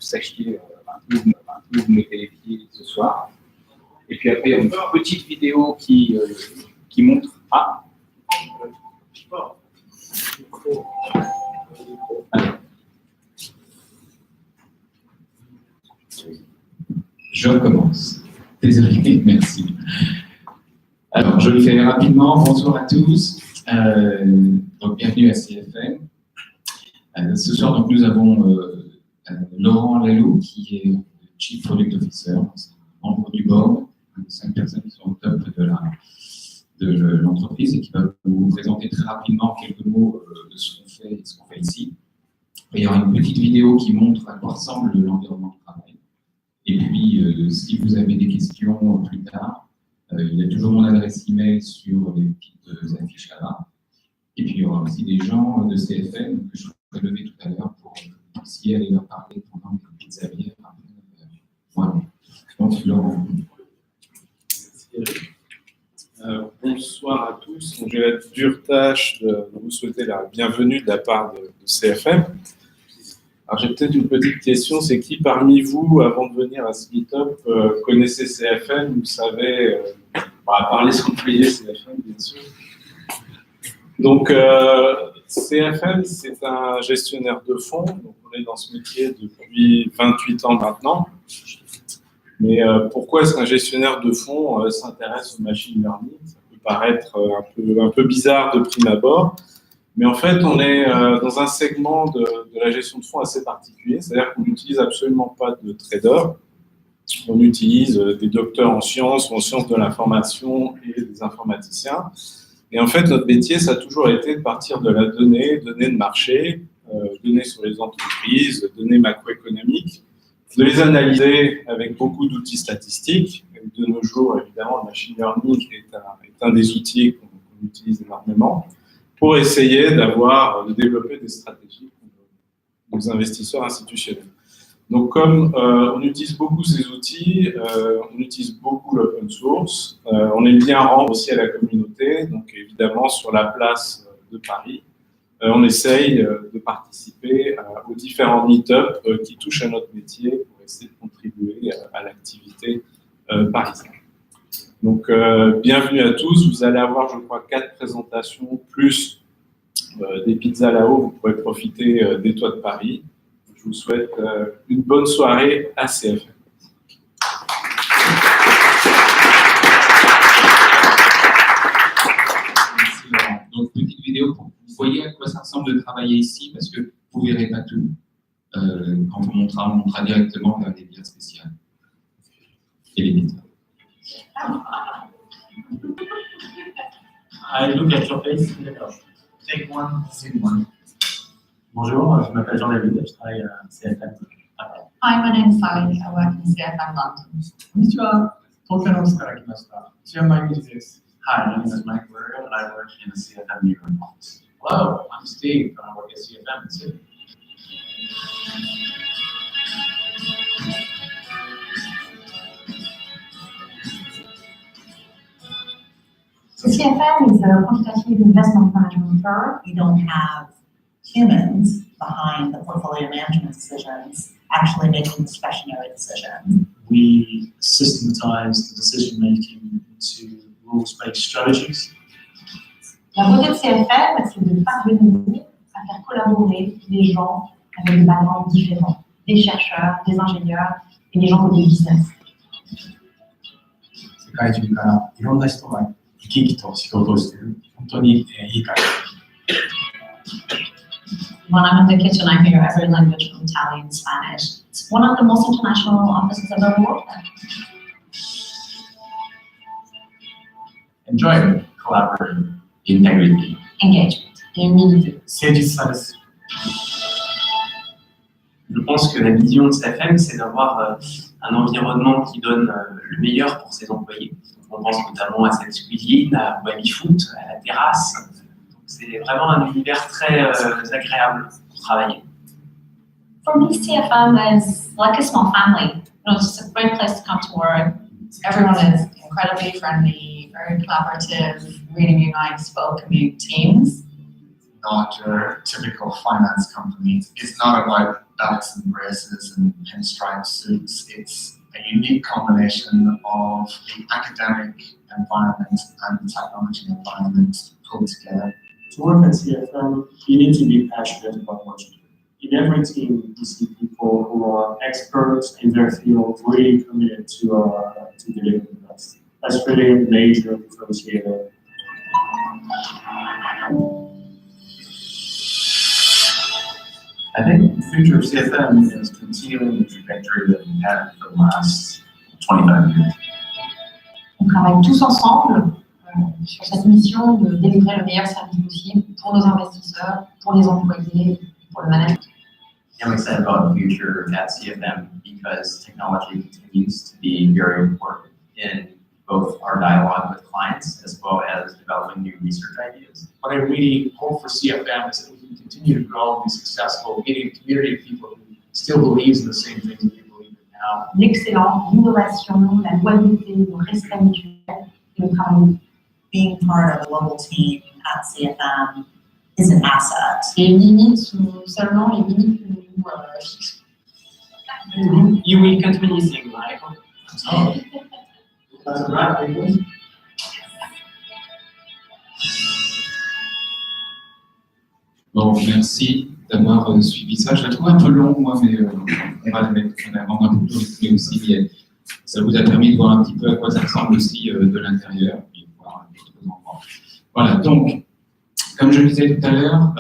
sachiez où vous mettez les pieds ce soir. Et puis après, il y a une petite vidéo qui montre... Ah. Je recommence. Désolé, merci. Alors, je le fais rapidement. Bonjour à tous. Donc, bienvenue à CFM. Ce soir, donc, nous avons Laurent Lalou, qui est Chief Product Officer, membre du board, 5 personnes qui sont au top de l'entreprise et qui va vous présenter très rapidement quelques mots de ce qu'on fait et de ce qu'on fait ici. Et il y aura une petite vidéo qui montre à quoi ressemble l'environnement de travail. Et puis, si vous avez des questions plus tard, il y a toujours mon adresse email sur les petites affiches là-bas. Et puis, il y aura aussi des gens de CFM que je ferai lever tout à l'heure pour aussi aller leur parler pendant les petites avières. Voilà. Donc, Laurent. Bonsoir à tous. J'ai la dure tâche de vous souhaiter la bienvenue de la part de CFM. Alors, j'ai peut-être une petite question, c'est qui parmi vous, avant de venir à ce meet-up, connaissait CFM, vous savez, à part les employés CFM, bien sûr. Donc, CFM, c'est un gestionnaire de fonds, donc on est dans ce métier depuis 28 ans maintenant. Mais pourquoi est-ce qu'un gestionnaire de fonds s'intéresse au machine learning? Ça peut paraître un peu bizarre de prime abord. Mais en fait, on est dans un segment de la gestion de fonds assez particulier, c'est-à-dire qu'on n'utilise absolument pas de traders, on utilise des docteurs en sciences ou en sciences de l'information et des informaticiens. Et en fait, notre métier, ça a toujours été de partir de la donnée de marché, données sur les entreprises, données macroéconomiques, de les analyser avec beaucoup d'outils statistiques. Et de nos jours, évidemment, le machine learning est un des outils qu'on utilise énormément, pour essayer de développer des stratégies pour nos investisseurs institutionnels. Donc, comme on utilise beaucoup ces outils, on utilise beaucoup l'open source, on aime bien rendre aussi à la communauté, donc évidemment sur la place de Paris, on essaye de participer aux différents meet-ups qui touchent à notre métier pour essayer de contribuer à l'activité parisienne. Donc, bienvenue à tous. Vous allez avoir, je crois, 4 présentations, plus des pizzas là-haut. Vous pourrez profiter des toits de Paris. Je vous souhaite une bonne soirée à CFM. Merci Laurent. Donc, petite vidéo pour que vous voyez à quoi ça ressemble de travailler ici, parce que vous ne verrez pas tout. Quand on montera directement vers des bières spéciales. Et les pizzas. I look at your face. Take one, sing one. Bonjour, je m'appelle Jean-David, je travaille à CFM. Hi, my name is Sally. I work in CFM London. こんにちは、東京のオフィスから来ました。内山真由美です。Hi, my name is Mike Burrow, and I work in the CFM New York office. Hello, I'm Steve, and I work at CFM too. So CFM is a quantitative investment management firm. We don't have humans behind the portfolio management decisions actually making discretionary decisions. We systematize the decision making into rules-based strategies. La beauté de CFM, c'est de parvenir à faire collaborer des gens avec des backgrounds différents, des chercheurs, des ingénieurs et des gens côté business. 世界中からいろんな人が生き生きと仕事をしている、本当にいい会社です。When I'm in the kitchen, I hear every language from Italian, Spanish. It's one of the most international offices I've ever worked at. Enjoyment, collaborating, integrity. Engagement, humilité. 誠実さです。Je pense que la vision de CFM, c'est d'avoir un environnement qui donne le meilleur pour ses employés. On pense notamment à cette cuisine, à Babyfoot, à la terrasse. C'est vraiment un univers très agréable pour travailler. For me, CFM is like a small family. It's just a great place to come to work. Everyone is incredibly friendly, very collaborative, really unites, welcoming teams. Not your typical finance company. It's not about belts and braces and pinstripe suits. It's a unique combination of the academic environment and the technology environment pulled together. To work at CFM, you need to be passionate about what you do. In every team, you see people who are experts in their field, really committed to delivering the best. That's really a major differentiator. I think the future of CFM is continuing the trajectory that we've had for the last 25 years. On travaille tous ensemble sur cette mission de délivrer le meilleur service possible pour nos investisseurs, pour les employés, pour le management. I'm excited about the future at CFM because technology continues to be very important in both our dialogue with clients as well as developing new research ideas. What I really hope for CFM is that we can continue to grow and be successful, getting a community of people who still believes in the same things that we believe in now. L'excellence, l'innovation, la loyauté, le respect mutuel et le travail. Being part of a global team at CFM is an asset. Les limites sont seulement les limites que nous fixons. You will continue seeing Michael. That's a wrap, Nicholas. Bon, merci d'avoir suivi ça. Je la trouve un peu long, moi, mais on va la mettre en un peu plus rythmé aussi. Mais ça vous a permis de voir un petit peu à quoi ça ressemble aussi de l'intérieur. Voilà, donc, comme je le disais tout à l'heure,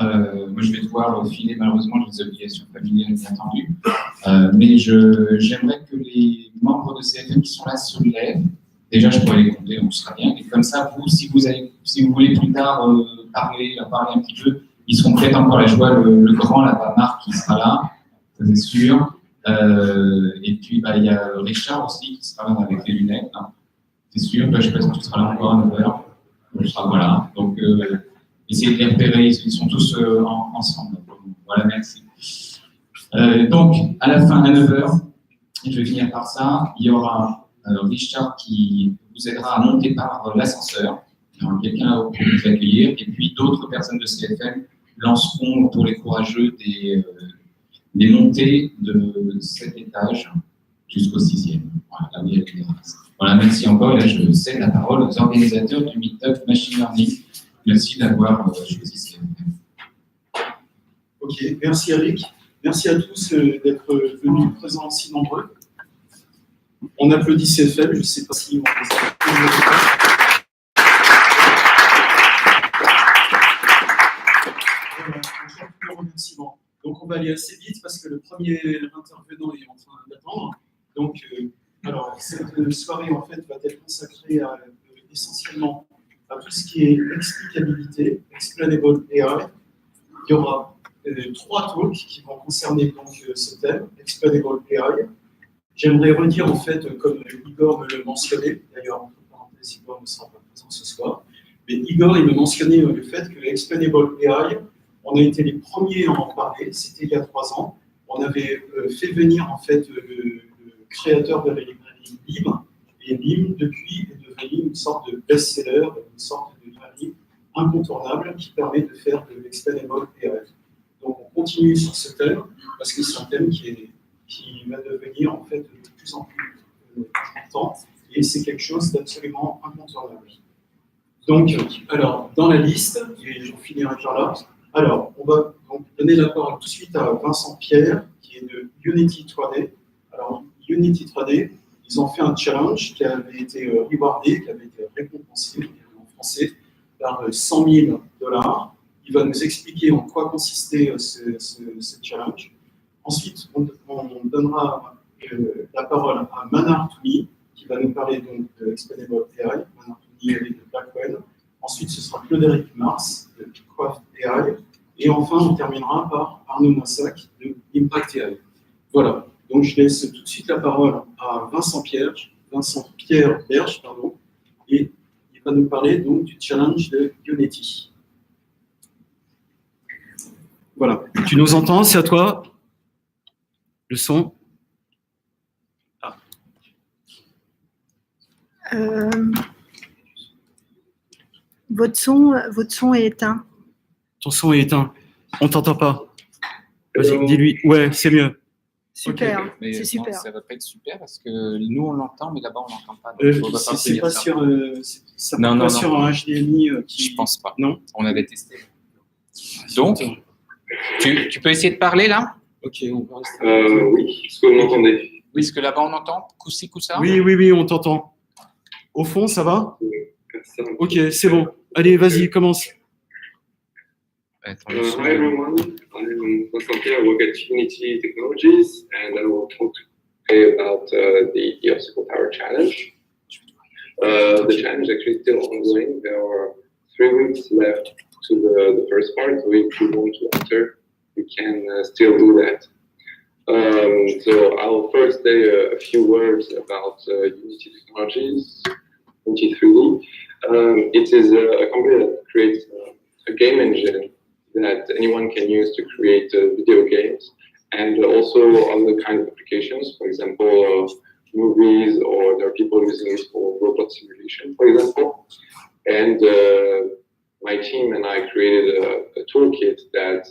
moi je vais devoir filer malheureusement les obligations familiales, bien entendu, mais j'aimerais que les membres de CFM qui sont là se lèvent. Déjà, je pourrais les compter, on sera bien. Et comme ça, vous, si vous voulez plus tard parler un petit peu, ils seront peut-être encore là. Je vois le grand là-bas, Marc, qui sera là, ça c'est sûr. Et puis, il y a Richard aussi, qui sera là avec les lunettes. Hein. C'est sûr, je ne sais pas si tu seras là encore à 9h. Voilà, donc essayez de les repérer, ils sont tous ensemble. Voilà, merci. Donc, à la fin, à 9h, je vais finir par ça, il y aura Richard qui vous aidera à monter par l'ascenseur. Il y aura quelqu'un pour vous accueillir, et puis d'autres personnes de CFM lanceront pour les courageux des montées de 7 étages jusqu'au 6e. Voilà, là où il y a les terrasses. Voilà, merci encore. Et là, je cède la parole aux organisateurs du Meetup Machine Learning. Merci d'avoir choisi CFM. Ok, merci Eric. Merci à tous d'être venus présents si nombreux. On applaudit CFM, je ne sais pas si on peut le remerciement. Donc on va aller assez vite parce que le premier intervenant est en train d'attendre. Donc, alors, cette soirée, en fait, va être consacrée essentiellement à tout ce qui est explicabilité, explainable AI. Il y aura 3 talks qui vont concerner donc, ce thème, explainable AI. J'aimerais redire, en fait, comme Igor me le mentionnait, d'ailleurs, entre parenthèses, Igor ne sera pas présent ce soir, mais Igor, il me mentionnait le fait que explainable AI, on a été les premiers à en parler, c'était il y a 3 ans. On avait fait venir, en fait, le créateur de la librairie LIM, et LIM, depuis, est devenu une sorte de best-seller, une sorte de librairie incontournable qui permet de faire de l'explainable AI. Donc, on continue sur ce thème, parce que c'est un thème qui va devenir, en fait, de plus en plus important, et c'est quelque chose d'absolument incontournable. Donc, alors, dans la liste, et j'en finirai par là, alors, on va donc donner la parole tout de suite à Vincent Pierre, qui est de Unity 3D. Alors, Unity 3D, ils ont fait un challenge qui avait été rewardé, qui avait été récompensé en français par $100 000. Il va nous expliquer en quoi consistait ce challenge. Ensuite, on donnera la parole à Manar Toumi, qui va nous parler donc de Explainable AI. Manar Toumi est de Blackwell. Ensuite, ce sera Claude-Éric Mars de Craft AI. Et enfin, on terminera par Arnaud Massac de Impact AI. Voilà. Donc, je laisse tout de suite la parole à Vincent Pierre Berge, et il va nous parler donc du challenge de Unity. Voilà. Tu nous entends? C'est à toi. Le son. Ah. Votre son est éteint. Ton son est éteint. On t'entend pas. Vas-y, dis-lui. Ouais, c'est mieux. Super, Mais c'est non, super. ça va pas être super parce que nous on l'entend, mais là-bas on l'entend pas. Donc on va pas C'est pas ça. sur, ça Non, part non, pas non. sur un HDMI qui. Je pense pas. Non. On avait testé. Donc, tu peux essayer de parler là? Ok, on va rester. Oui, est-ce que vous m'entendez? Oui, est-ce que là-bas on entend? Coup-ci, coup-ça? Oui, on t'entend. Au fond, ça va? Ok, c'est bon. Allez, vas-y, commence. Hi everyone, I'm Constantin. I work at Unity Technologies, and I will talk today about the Obstacle Tower Challenge. The challenge is actually still ongoing. There are 3 weeks left to the first part, so if you want to enter, you can still do that. So I'll first say a few words about Unity Technologies, Unity 3D. It is a company that creates a game engine that anyone can use to create video games and also other kinds of applications, for example, movies, or there are people using it for robot simulation, for example. And my team and I created a toolkit that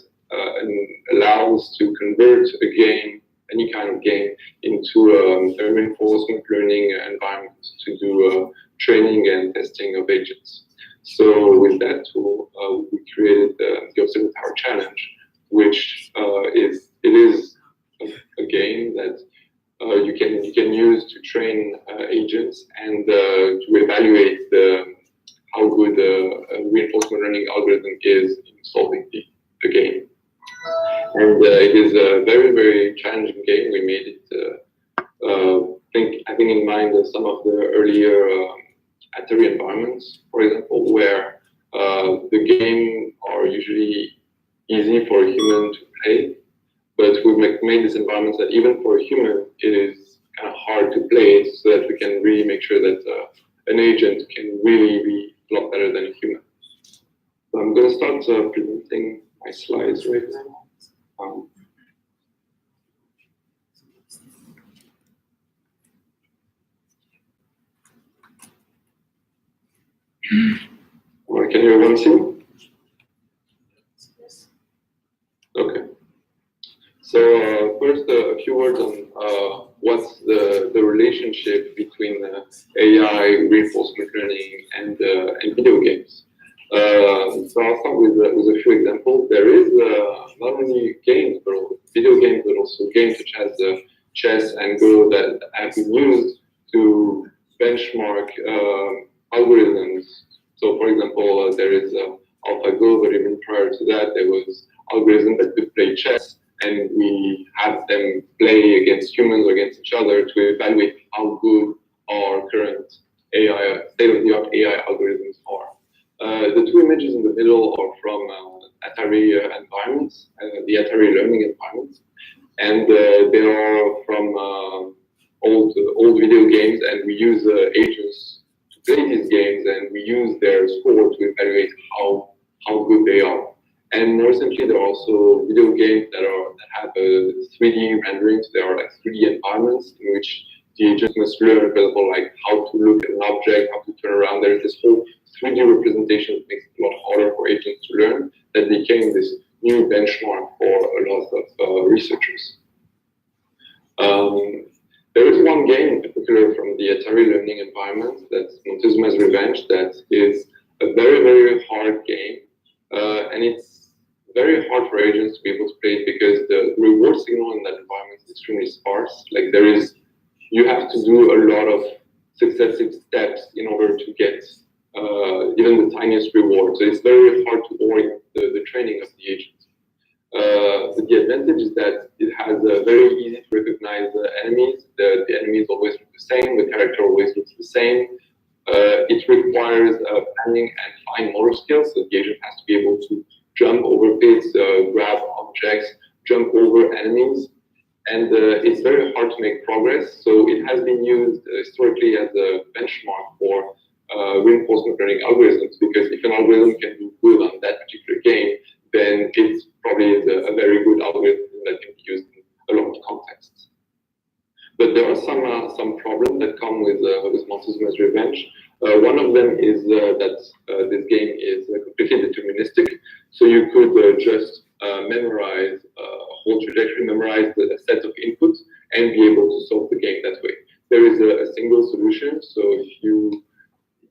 allows to convert a game, any kind of game, into a reinforcement learning environment to do training and testing of agents. So with that tool, we created the Obstacle Tower Challenge, which is a game that you can use to train agents and to evaluate how good a reinforcement learning algorithm is in solving the game. And it is a very, very challenging game. We made it, I think in mind some of the earlier Atari environments, for example, where the game are usually easy for a human to play, but we've made this environment that even for a human, it is kind of hard to play, so that we can really make sure that an agent can really be a lot better than a human. So I'm going to start presenting my slides right now. Can everyone see? Okay. So first, a few words on what's the relationship between AI, reinforcement learning, and video games. So I'll start with a few examples. There is not only games, but video games, but also games such as chess and Go that have been used to benchmark algorithms. So, for example, there is AlphaGo, but even prior to that, there was algorithms that could play chess, and we had them play against humans or against each other to evaluate how good our current AI, state-of-the-art AI algorithms are. The 2 images in the middle are from Atari environments, the Atari learning environments, and they are from old video games, and we use agents to play these games, and we use their score to evaluate how good they are. And recently, there are also video games that have a 3D rendering, so there are like 3D environments in which the agents must learn, for example, like how to look at an object, how to turn around. There is this whole 3D representation that makes it a lot harder for agents to learn, that became this new benchmark for a lot of researchers. There is one game in particular from the Atari learning environment, that's Montezuma's Revenge, that is a very, very hard game. And it's very hard for agents to be able to play it because the reward signal in that environment is extremely sparse. Like you have to do a lot of successive steps in order to get even the tiniest reward. So it's very hard to orient the training of the agent. But the advantage is that it has a very easy to recognize enemies. The enemies always look the same. The character always looks the same. It requires planning and fine motor skills. So the agent has to be able to jump over pits, grab objects, jump over enemies. And it's very hard to make progress. So it has been used historically as a benchmark for reinforcement learning algorithms, because if an algorithm can do good on that particular game, then it's probably a very good algorithm that can be used in a lot of contexts. But there are some problems that come with Montezuma's Revenge. One of them is that this game is completely deterministic. So you could just memorize a whole trajectory, memorize a set of inputs, and be able to solve the game that way. There is a single solution, so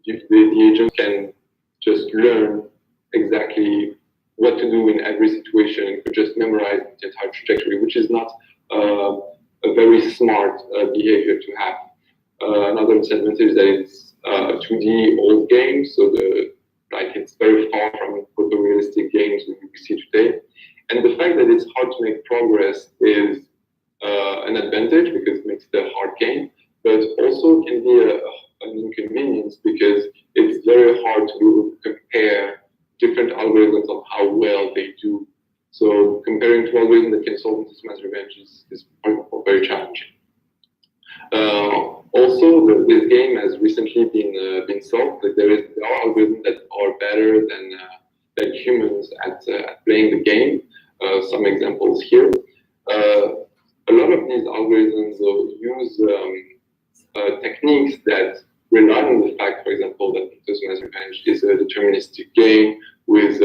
if the agent can just learn exactly what to do in every situation and could just memorize the entire trajectory, which is not a very smart behavior to have. Another disadvantage is that it's a 2D old game, so it's very far from photorealistic games we see today. And the fact that it's hard to make progress is an advantage because it makes it a hard game, but also can be an inconvenience because it's very hard to compare different algorithms on how well they do. So comparing two algorithms that can solve Montes Mass Revenge is very challenging. Also, this game has recently been solved. That there are algorithms that are better than humans at playing the game. Some examples here. A lot of these algorithms use techniques that rely on the fact, for example, that Montes Mass Revenge is a deterministic game with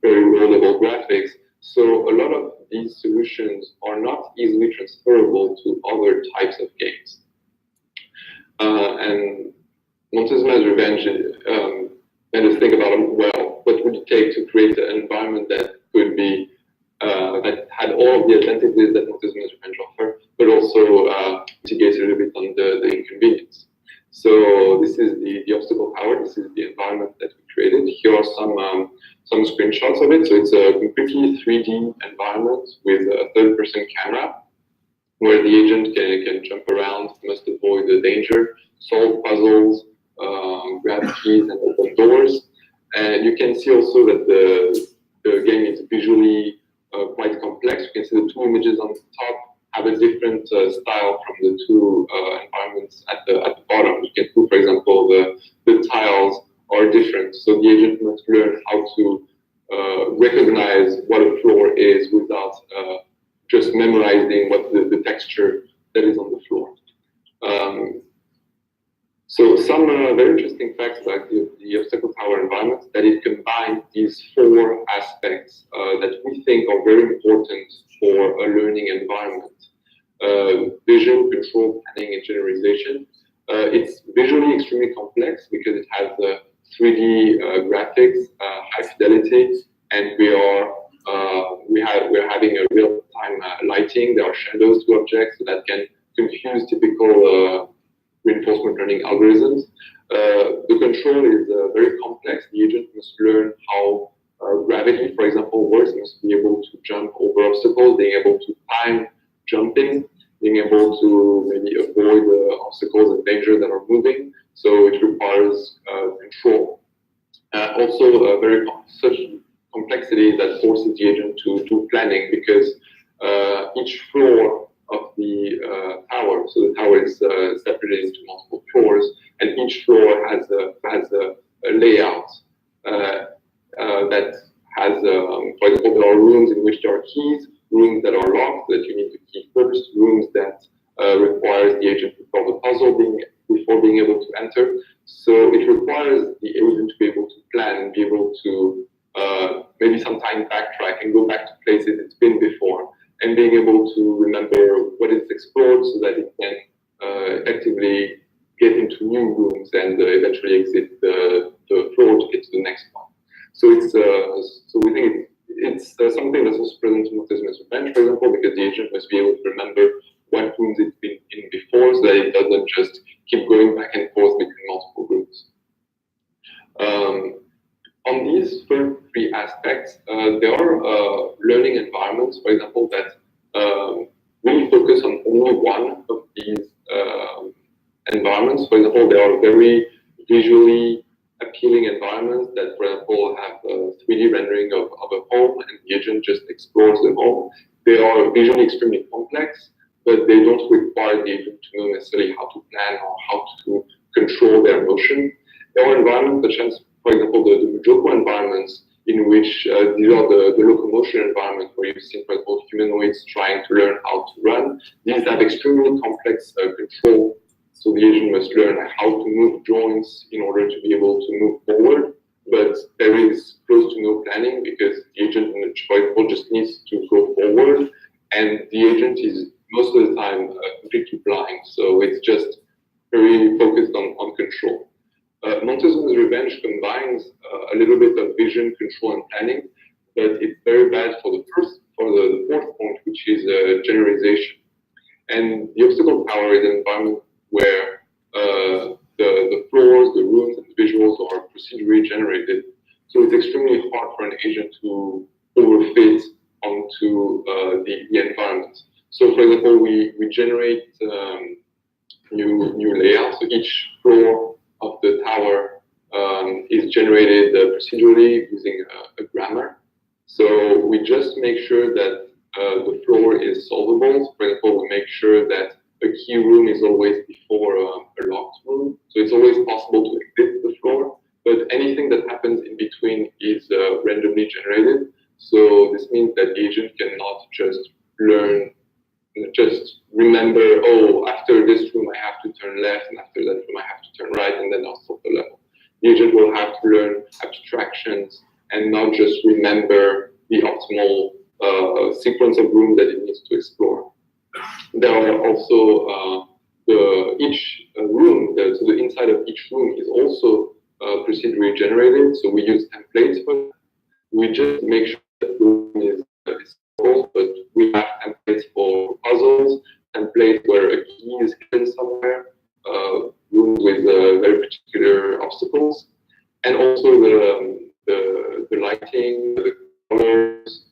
very low-level graphics. So a lot of these solutions are not easily transferable to other types of games. And Montes Mass Revenge made us think about, well, what would it take to create an environment that could be that had all of the advantages that Montes Mass Revenge offer, but also mitigates a little bit on the inconvenience. So this is the obstacle tower. This is the environment that we created. Here are some screenshots of it. So it's a completely 3D environment with a third-person camera, where the agent can jump around, must avoid the danger, solve puzzles, grab keys, and open doors. And you can see also that the game is visually quite complex. You can see the two images on the top have a different style from the two environments at the bottom. You can see, for example, the tiles are different. So the agent must learn how to recognize what a floor is without just memorizing what the texture that is on the floor. So some very interesting facts about the obstacle tower environment, that it combines these four aspects that we think are very important for a learning environment. Vision, control, planning, and generalization. It's visually extremely complex because it has 3D graphics, high fidelity, and we're having a real-time lighting. There are shadows to objects, so that can confuse typical reinforcement learning algorithms. The control is very complex. The agent must learn how gravity, for example, works. It must be able to jump over obstacles, being able to time jumping, being able to maybe avoid obstacles and danger that are moving. So it requires control. Also, such complexity that forces the agent to do planning, because each floor of the tower, so the tower is separated into multiple floors, and each floor has a layout that has, for example, there are rooms in which there are keys, rooms that are locked that you need to key first, rooms that requires the agent to solve the puzzle before being able to enter. So it requires the agent to be able to plan and be able to maybe sometimes backtrack and go back to places it's been before, and being able to remember what it's explored so that it can effectively get into new rooms and eventually exit the floor to get to the next one. So it's so we think it's something that's also present in Montes Mass Revenge, for example, because the agent must be able to remember what rooms it's been in before, so that it doesn't just keep going back and forth between multiple rooms. On these first three aspects, there are learning environments, for example, that really focus on only one of these environments. For example, there are very visually appealing environments that, for example, have a 3D rendering of a home, and the agent just explores the home. They are visually extremely complex, but they don't require the agent to know necessarily how to plan or how to control their motion. There are environments such as, for example, the Mujoko environments, in which these are the locomotion environment where you've seen, for example, humanoids trying to learn how to run. These have extremely complex control, so the agent must learn how to move joints in order to be able to move forward. But there is close to no planning because the agent, for example, just needs to go forward and the agent is most of the time completely blind, so it's just very focused on control. Montezuma's Revenge combines a little bit of vision, control, and planning, but it's very bad for the fourth point, which is generalization. And the obstacle tower is an environment where the floors, the rooms, and the visuals are procedurally generated. So it's extremely hard for an agent to overfit onto the environment. So for example, we generate new layouts. So each floor of the tower is generated procedurally using a grammar. So we just make sure that the floor is solvable. For example, we make sure that a key room is always before a locked room. So it's always possible to exit the floor, but anything that happens in between is randomly generated. So this means that the agent cannot just remember, oh, after this room I have to turn left, and after that room I have to turn right, and then I'll solve the level. The agent will have to learn abstractions and not just remember the optimal sequence of rooms that it needs to explore. There are also each room, so the inside of each room is also procedurally generated. So we use templates for that. We just make sure that the room is simple, but we have templates for puzzles, templates where a key is hidden somewhere, rooms with very particular obstacles, and also the lighting, the colors,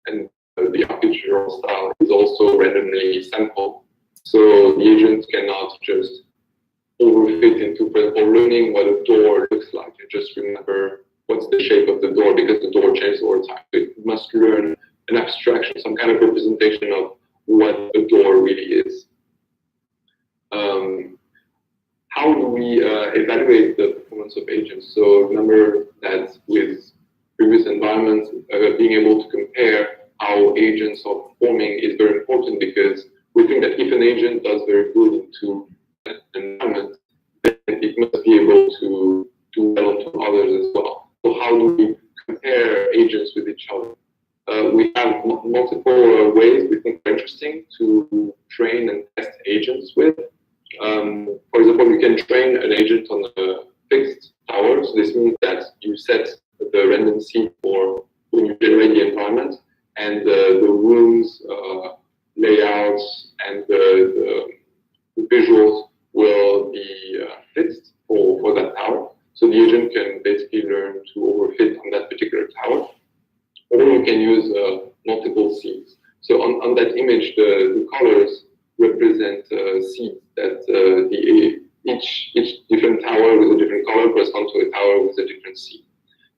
and the architectural style is also randomly sampled. So the agent cannot just overfit into, for example, learning what a door looks like and just remember what's the shape of the door because the door changes over time. It must learn an abstraction, some kind of representation of what a door really is. How do we evaluate the performance of agents? So remember that with previous environments, being able to compare how agents are performing is very important because we think that if an agent does very good into an environment, then it must be able to do well onto others as well. So how do we compare agents with each other? We have multiple ways we think are interesting to train and test agents with. For example, you can train an agent on a fixed tower. So this means that you set the random seed for when you generate the environment, and the rooms, layouts, and the visuals will be fixed for that tower. So the agent can basically learn to overfit on that particular tower. Or you can use multiple seeds. So on that image, the colors represent seeds that each different tower with a different color corresponds to a tower with a different seed.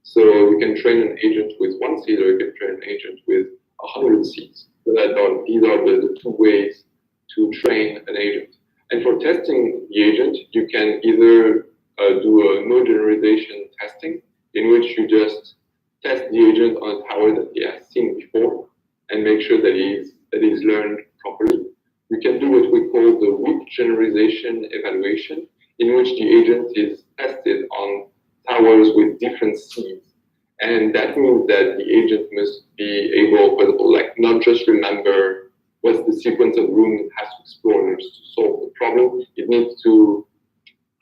So you can train an agent with one seed, or you can train an agent with 100 seeds. So these are the two ways to train an agent. And for testing the agent, you can either do a no generalization testing, in which you just test the agent on a tower that he has seen before and make sure that he's learned properly. You can do what we call the weak generalization evaluation, in which the agent is tested on towers with different seeds. And that means that the agent must be able, for example, like not just remember what's the sequence of rooms it has to explore in order to solve the problem. It needs to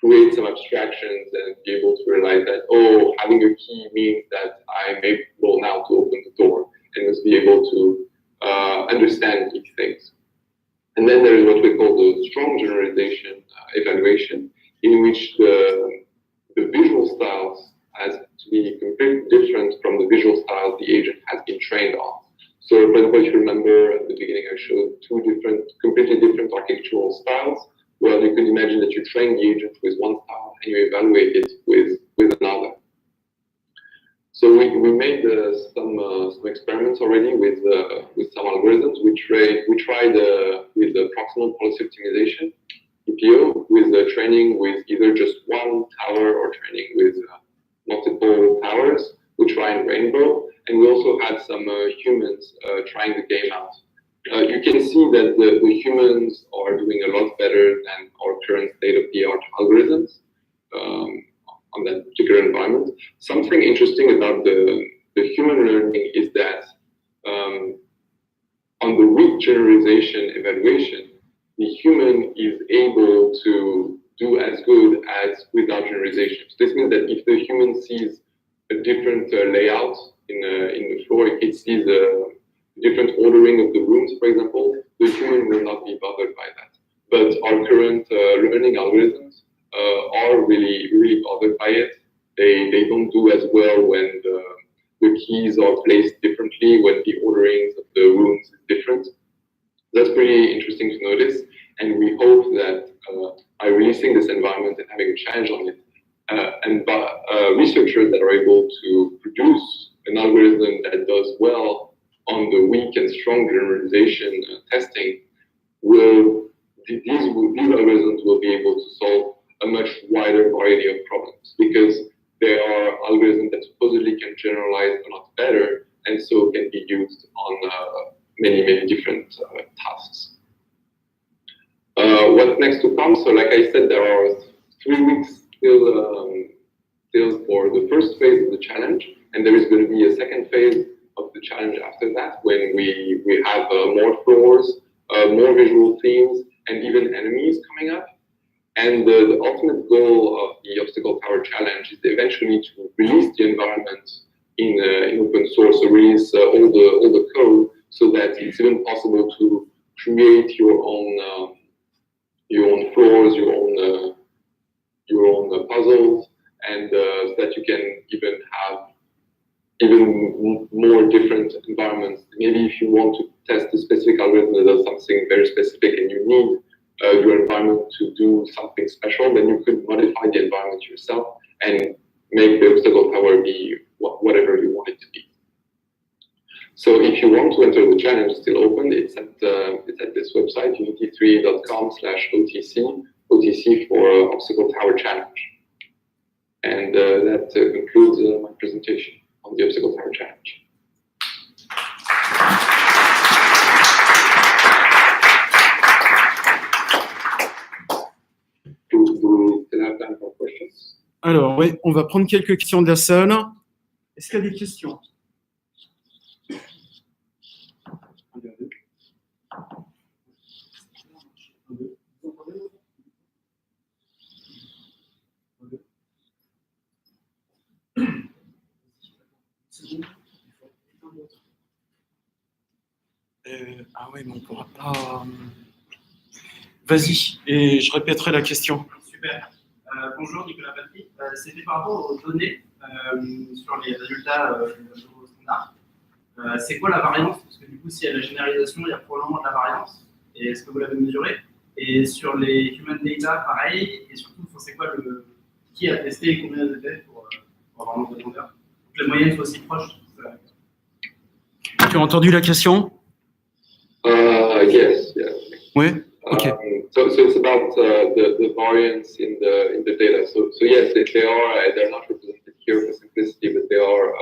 create some abstractions and be able to realize that, oh, having a key means that I may be able now to open the door, and must be able to understand these things. And then there is what we call the strong generalization evaluation, in which the visual styles has to be completely different from the visual styles the agent has been trained on. So, for example, if you remember at the beginning, I showed two completely different architectural styles. Well, you could imagine that you train the agent with one style and you evaluate it with another. So we made some experiments already with some algorithms. We tried with the proximal policy optimization, PPO, with training with either just one tower or training with multiple towers. We tried Rainbow, and we also had some humans trying the game out. You can see that the humans are doing a lot better than our current state-of-the-art algorithms on that particular environment. Something interesting about the human learning is that human is able to do as good as without generalization. So this means that if the human sees a different layout in the floor, if it sees a different ordering of the rooms, for example, the human will not be bothered by that. But our current learning algorithms are really bothered by it. They don't do as well when the keys are placed differently, when the orderings of the rooms is different. That's pretty interesting to notice, and we hope that by releasing this environment and having a challenge on it, and by researchers that are able to produce an algorithm that does well on the weak and strong generalization testing, these algorithms will be able to solve a much wider variety of problems, because there are algorithms that supposedly can generalize a lot better, and so can be used on many different tasks. What's next to come? So like I said, there are 3 weeks still for the first phase of the challenge, and there is going to be a second phase of the challenge after that, when we have more floors, more visual themes, and even enemies coming up. And the ultimate goal of the Obstacle Tower Challenge is eventually to release the environment in open source, so release all the code, so that it's even possible to create your own floors, your own puzzles, and so that you can even have even more different environments. Maybe if you want to test a specific algorithm that does something very specific and you need your environment to do something special, then you could modify the environment yourself and make the Obstacle Tower be whatever you want it to be. So if you want to enter the challenge, it's still open. It's at this website, unity3.com/OTC, OTC for Obstacle Tower Challenge. And that concludes my presentation on the Obstacle Tower Challenge. Do we still have time for questions? Alors, oui, on va prendre quelques questions de la salle. Est-ce qu'il y a des questions? Ah oui, mais on ne pourra pas... Vas-y, et je répéterai la question. Super. Bonjour, Nicolas Patry. C'était par rapport aux données sur les résultats standards. C'est quoi la variance? Parce que du coup, s'il y a la généralisation, il y a probablement de la variance. Et est-ce que vous l'avez mesuré? Et sur les human data, pareil. Et surtout, c'est quoi qui a testé et combien d'étaient pour avoir un nombre de grandeur? Que la moyenne soit aussi proche. Tu as entendu la question? Yes. Oui. Okay. So it's about the variance in the data. So yes, they're not represented here for simplicity, but they are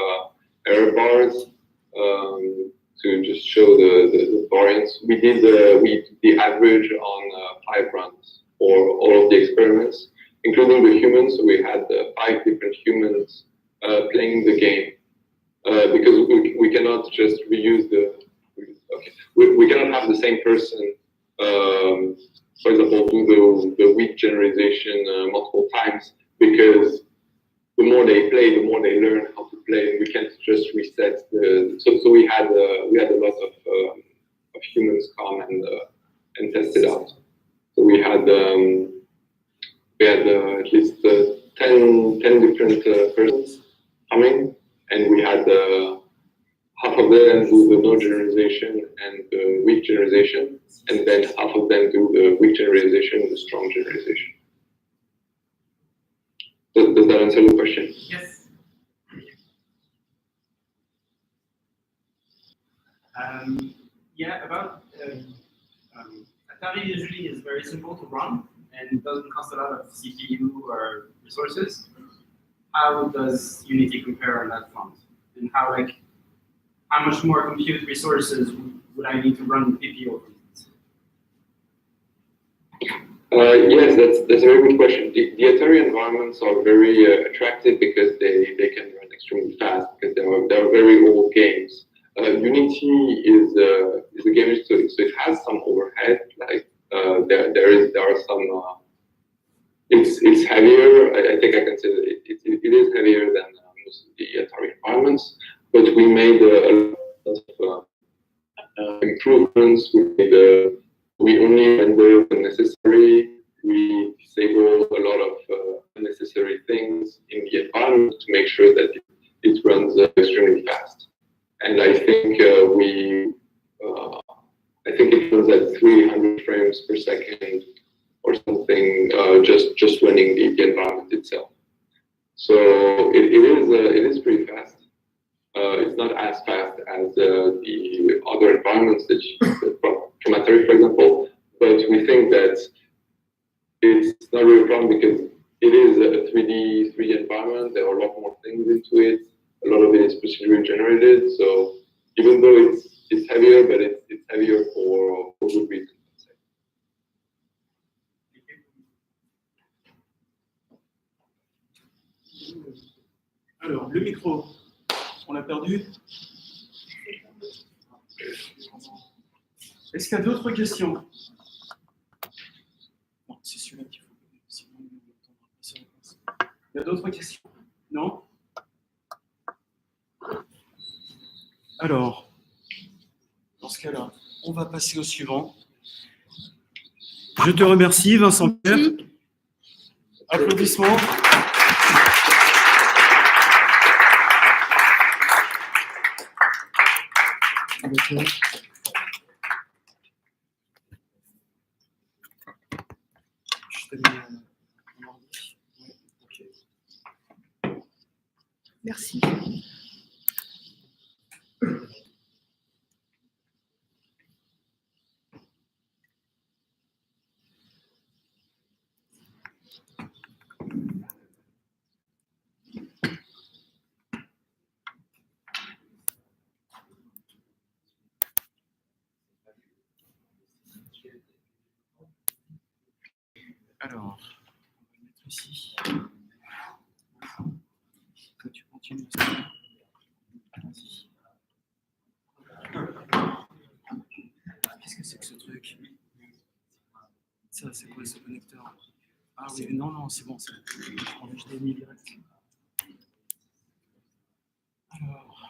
error bars to just show the variance. We did the average on 5 runs for all of the experiments, including the humans. So we had 5 different humans playing the game because we cannot just reuse we cannot have the same person. For example, do the weak generalization multiple times, because the more they play, the more they learn how to play, and we can't just reset the. So we had a lot of humans come and test it out. So we had at least 10 different persons coming, and we had half of them do the no generalization and the weak generalization, and then half of them do the weak generalization and the strong generalization. Does that answer the question? Yes. Yeah, about Atari usually is very simple to run and doesn't cost a lot of CPU or resources. How does Unity compare on that front? And how much more compute resources would I need to run PPO? Yes, that's a very good question. The Atari environments are very attractive because they can run extremely fast, because they're very old games. Unity is a game, so it has some overhead, like there are some. It's heavier. I think I can say that it is heavier than most of the Atari environments. But we made a lot of improvements. We only render the necessary. We disable a lot of unnecessary things in the environment to make sure that it runs extremely fast. And I think it runs at 300 frames per second or something, just running the environment itself. So it is pretty fast. It's not as fast as the other environments that from Atari, for example, but we think that it's not really a problem because it is a 3D environment. There are a lot more things into it. A lot of it is procedurally generated. So even though it's heavier, but it's heavier for good reasons. Alors, le micro, on l'a perdu. Est-ce qu'il y a d'autres questions? Non, c'est celui-là qu'il faut. Il y a d'autres questions? Non? Alors, dans ce cas-là, on va passer au suivant. Je te remercie, Vincent Pierre. Applaudissements. Merci. Alors, on va mettre ici. Toi, tu continues. Vas-y. Qu'est-ce que c'est que ce truc? Ça, c'est quoi ce connecteur? Ah oui, non, c'est bon, je l'ai mis direct. Alors.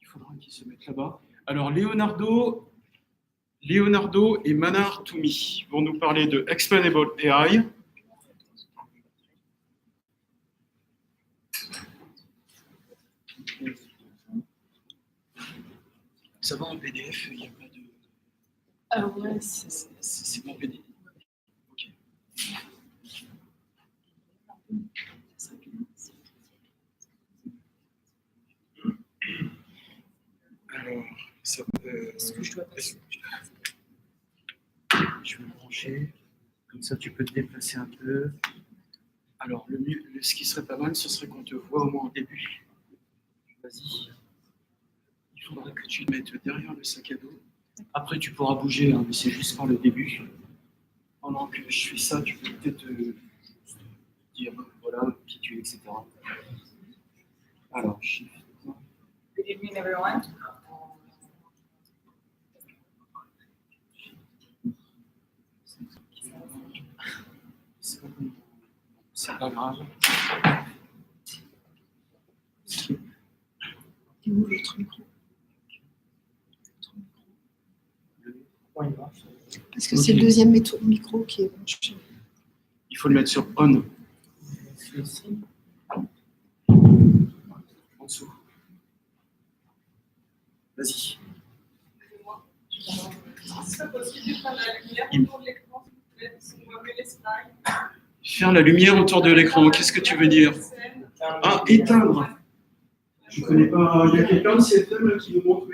Il faudra qu'ils se mettent là-bas. Alors, Leonardo et Manar Toumi vont nous parler de Explainable AI. Ça va en PDF, il n'y a pas de... Ah ouais, c'est bon PDF. Ok. Alors, ça peut... Est-ce que je dois passer? Je vais me brancher. Comme ça, tu peux te déplacer un peu. Alors, ce qui serait pas mal, ce serait qu'on te voit au moins au début. Vas-y. Il faudrait que tu te mettes derrière le sac à dos. Après, tu pourras bouger, hein, mais c'est juste pour le début. Pendant que je fais ça, tu peux peut-être dire voilà qui tu es, etc. Alors, Good evening, everyone. C'est pas grave. Et où l'autre micro? Parce que c'est le deuxième micro qui est branché. Il faut le mettre sur on. En dessous. Vas-y. C'est possible de faire la lumière autour de l'écran, s'il vous plaît, si on voit les slides. Faire la lumière autour de l'écran, qu'est-ce que tu veux dire? Ah, éteindre. Je ne connais pas. Il y a quelqu'un de CFM qui nous montre.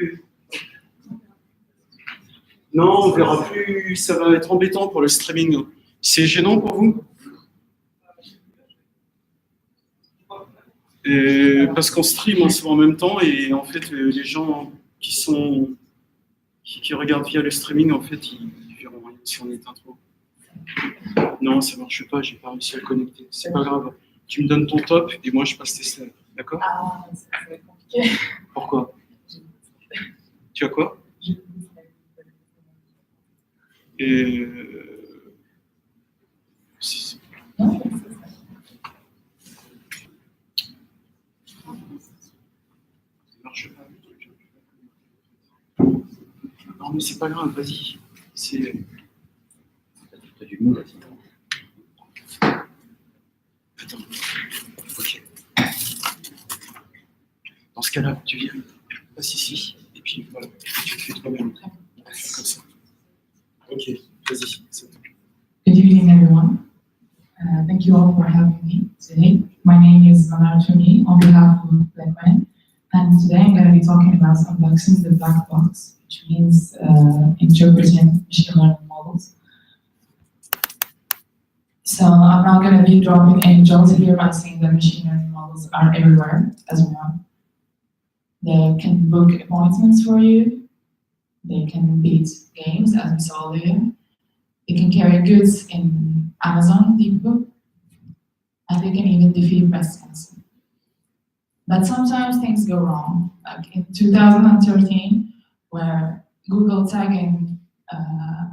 Non, on verra plus. Ça va être embêtant pour le streaming. C'est gênant pour vous? Parce qu'on stream en même temps et en fait, les gens qui regardent via le streaming, en fait, ils verront rien si on éteint trop. Non, ça ne marche pas, j'ai pas réussi à le connecter. C'est pas grave. Tu me donnes ton top et moi je passe tes slides. D'accord? Ah, ça va être compliqué. Pourquoi? Tu as quoi? Et... Si. Non mais c'est pas grave, vas-y. C'est... T'as du mot là, Attends. Ok. Dans ce cas-là, tu viens. Passe ici. Et puis voilà. Tu te fais toi-même. On va faire comme ça. Ok, vas-y. Good evening, everyone. Thank you all for having me today. My name is Manar Tuni on behalf of BlackMan, and today I'm going to be talking about unboxing the black box, which means interpreting machine learning models. So I'm not going to be dropping any jewels here by saying that machine learning models are everywhere, as we know. They can book appointments for you. They can beat games, as we saw there. They can carry goods in Amazon Depot, and they can even defeat breast cancer. But sometimes things go wrong, like in 2013, where Google tagging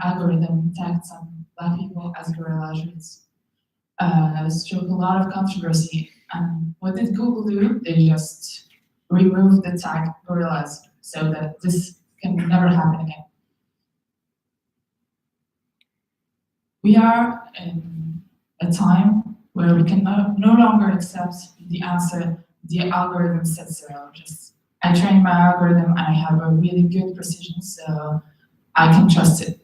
algorithm tagged some Black people as gorilla lizards. Struck a lot of controversy. And what did Google do? They just removed the tag gorillas so that this can never happen again. We are in a time where we can no longer accept the answer the algorithm says so. Just I train my algorithm and I have a really good precision, so I can trust it.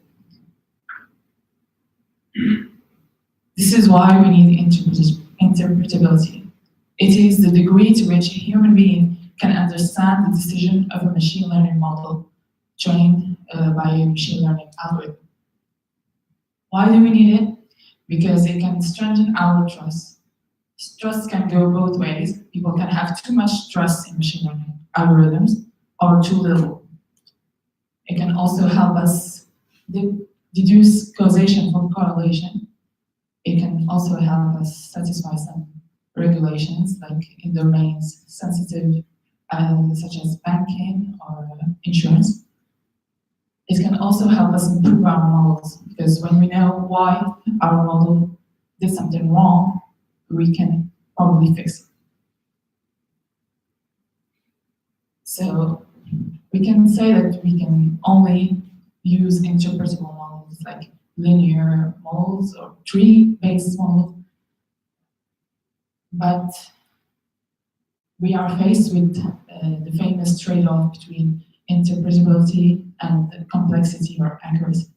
This is why we need interpretability. It is the degree to which a human being can understand the decision of a machine learning model trained by a machine learning algorithm. Why do we need it? Because it can strengthen our trust. Trust can go both ways. People can have too much trust in machine learning algorithms or too little. It can also help us deduce causation from correlation. It can also help us satisfy some regulations, like in domains sensitive, such as banking or insurance. It can also help us improve our models, because when we know why our model did something wrong, we can probably fix it. So we can say that we can only use interpretable models like linear models or tree-based models, but we are faced with the famous trade-off between interpretability and complexity or accuracy.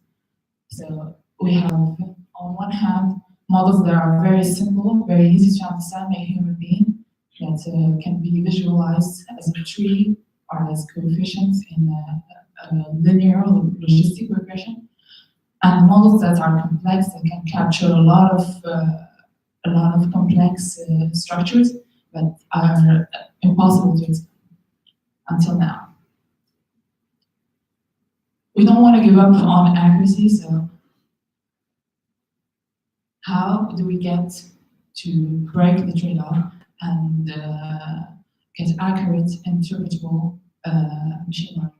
So we have, on one hand, models that are very simple, very easy to understand by a human being, that can be visualized as a tree or as coefficients in a linear logistic regression, and models that are complex, that can capture a lot of complex structures that are impossible to explain until now. We don't want to give up on accuracy, so how do we get to break the trade-off and get accurate, interpretable machine learning?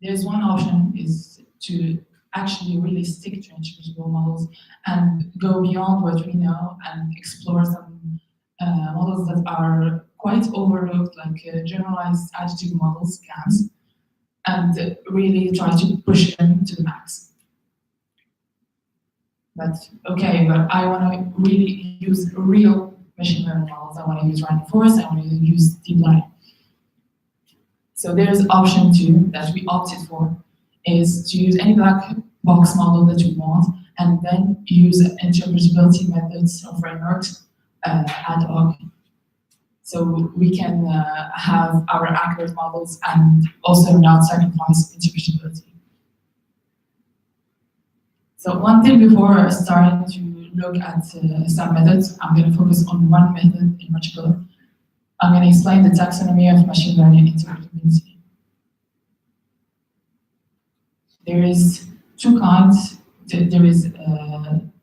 There's one option, is to actually really stick to interpretable models and go beyond what we know and explore some models that are quite overlooked, like generalized attitude models, GAMs, and really try to push them to the max. But okay, but I want to really use real machine learning models. I want to use random forest, I want to use deep learning. So there's option 2 that we opted for, is to use any black box model that you want, and then use interpretability methods or frameworks ad hoc. So we can have our accurate models and also not sacrifice interpretability. So one thing before starting to look at some methods, I'm going to focus on one method in particular. I'm going to explain the taxonomy of machine learning interpretability. There is two kinds. There is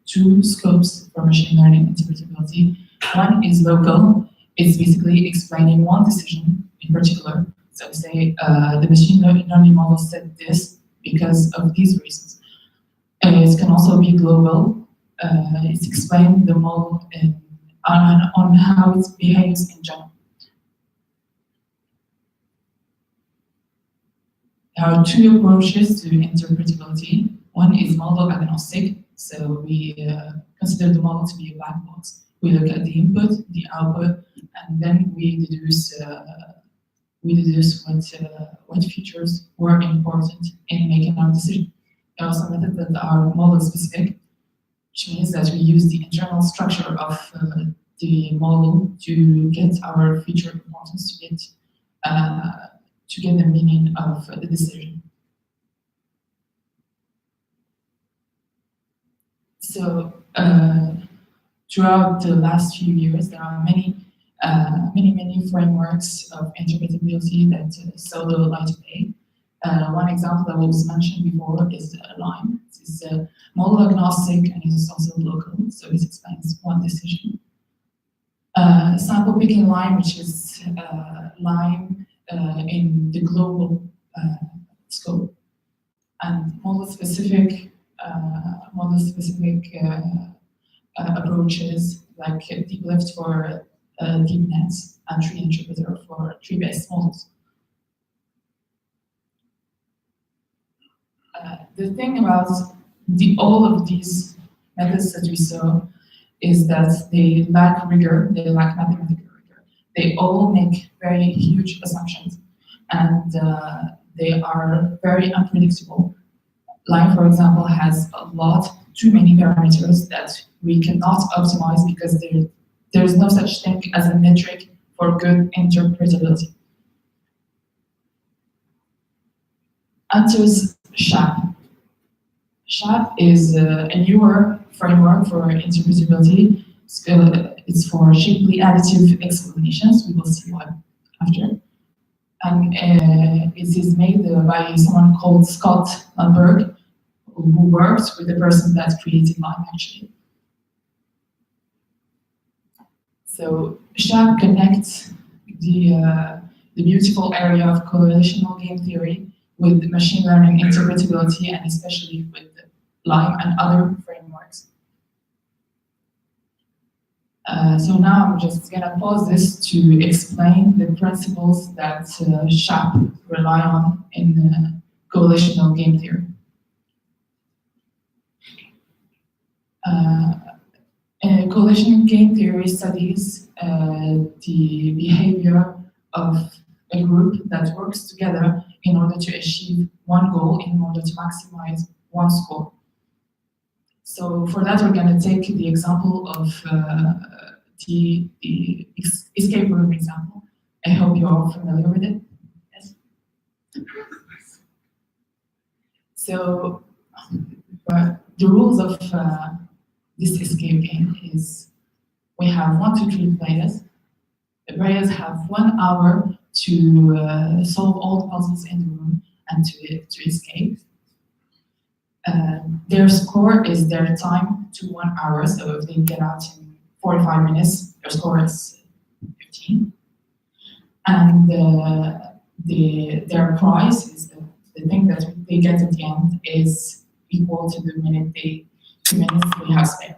two scopes for machine learning interpretability. One is local. It's basically explaining one decision in particular. So say the machine learning model said this because of these reasons. It can also be global. It's explaining the model on how it behaves in general. There are two approaches to interpretability. One is model agnostic, so we consider the model to be a black box. We look at the input, the output, and then we deduce what features were important in making our decision. There are some methods that are model specific, which means that we use the internal structure of the model to get our feature importance, to get the meaning of the decision. So throughout the last few years, there are many frameworks of interpretability that saw the light of day. One example that was mentioned before is LIME. It's model agnostic and it's also local, so it explains one decision. Sample picking LIME, which is LIME in the global scope, and model-specific approaches like deep lift for deep nets and tree interpreter for tree-based models. The thing about all of these methods that we saw is that they lack rigor, they lack mathematical rigor. They all make very huge assumptions, and they are very unpredictable. LIME, for example, has too many parameters that we cannot optimize because there's no such thing as a metric for good interpretability. Enters SHAP. SHAP is a newer framework for interpretability. It's for shapely additive explanations. We will see what after. And it is made by someone called Scott Lundberg, who worked with the person that created LIME, actually. So SHAP connects the beautiful area of correlational game theory with machine learning interpretability, and especially with LIME and other frameworks. So now I'm just gonna pause this to explain the principles that SHAP rely on in correlational game theory. Correlational game theory studies the behavior of a group that works together in order to achieve one goal, in order to maximize one score. So for that, we're going to take the example of the escape room example. I hope you're all familiar with it. Yes. So the rules of this escape game is we have 1, 2, 3 players. The players have 1 hour to solve all the puzzles in the room and to escape. Their score is their time to 1 hour, so if they get out in 45 minutes, their score is 15. And their prize is the thing that they get at the end is equal to the 2 minutes they have spent.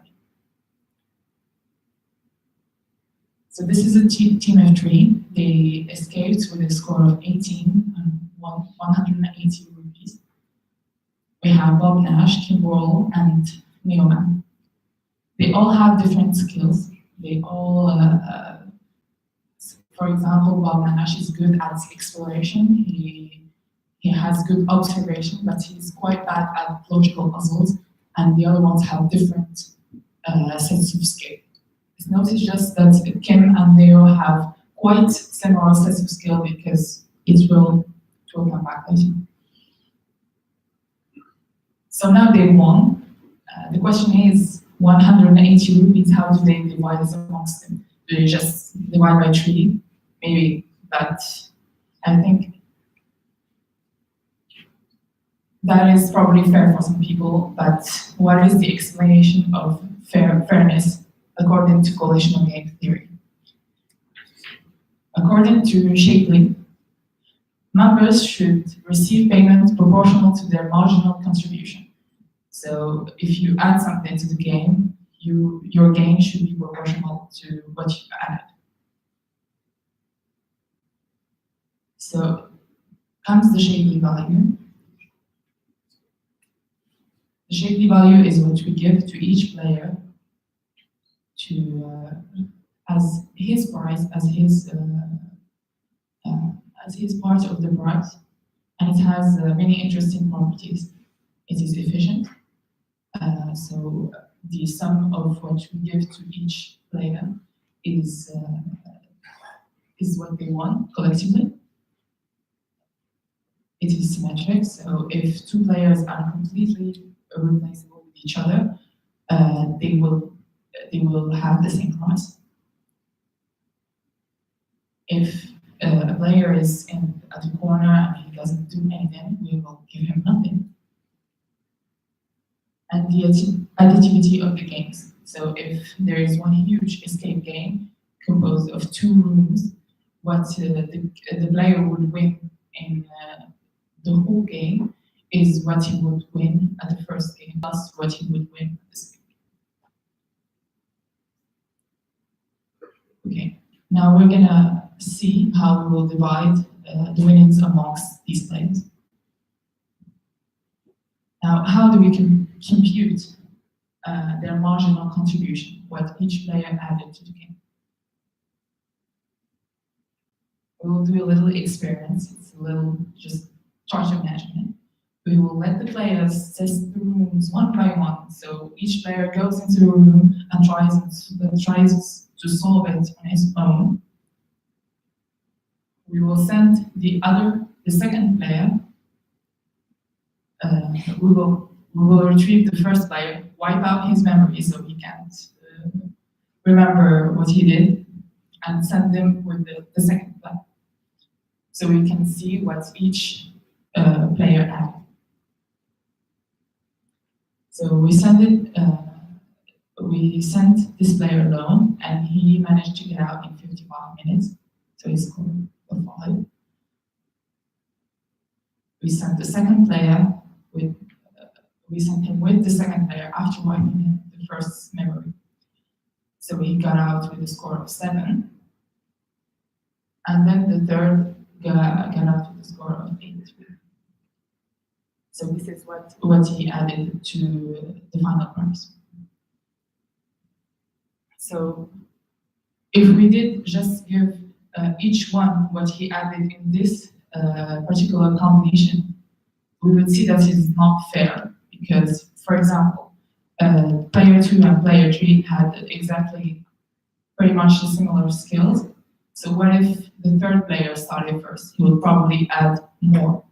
So this is a team of 3. They escaped with a score of 18 and 180 rupees. We have Bob Nash, Kim Worrell, and Neoman. They all have different skills. They all, for example, Bob Nash is good at exploration. He has good observation, but he's quite bad at logical puzzles, and the other ones have different sets of skill. Notice just that Kim and Leo have quite similar sets of skill because it will come back later. So now they won. The question is 180 rupees, how do they divide this amongst them? Do they just divide by 3? Maybe, but I think That is probably fair for some people, but what is the explanation of fairness according to coalitional game theory? According to Shapley, members should receive payment proportional to their marginal contribution. So if you add something to the game, your gain should be proportional to what you added. So comes the Shapley value. The Shapley value is what we give to each player to as his price, as his part of the price, and it has many interesting properties. It is efficient, so the sum of what we give to each player is what they want collectively. It is symmetric, so if two players are completely replaceable with each other, they will have the same price. If a player is at the corner and he doesn't do anything, we will give him nothing. And the additivity of the games. So if there is one huge escape game composed of two rooms, what the player would win in the whole game is what he would win at the first game, plus what he would win at the second game. Okay, now we're gonna see how we will divide the winnings amongst these players. Now, how do we compute their marginal contribution, what each player added to the game? We will do a little experiment. It's a little just try to imagine it. We will let the players test the rooms one by one. So each player goes into a room and tries to solve it on his own. We will send the second player. We will retrieve the first player, wipe out his memory so he can't remember what he did, and send them with the second player. So we can see what each player added. So we sent this player alone, and he managed to get out in 55 minutes. So he scored a 5. We sent the second player we sent him with the second player after wiping the first memory. So he got out with a score of 7. And then the third got out with a score of 8. So this is what he added to the final prize. So if we did just give each one what he added in this particular combination, we would see that it's not fair because, for example, player 2 and player 3 had exactly pretty much the similar skills. So what if the third player started first? He would probably add more.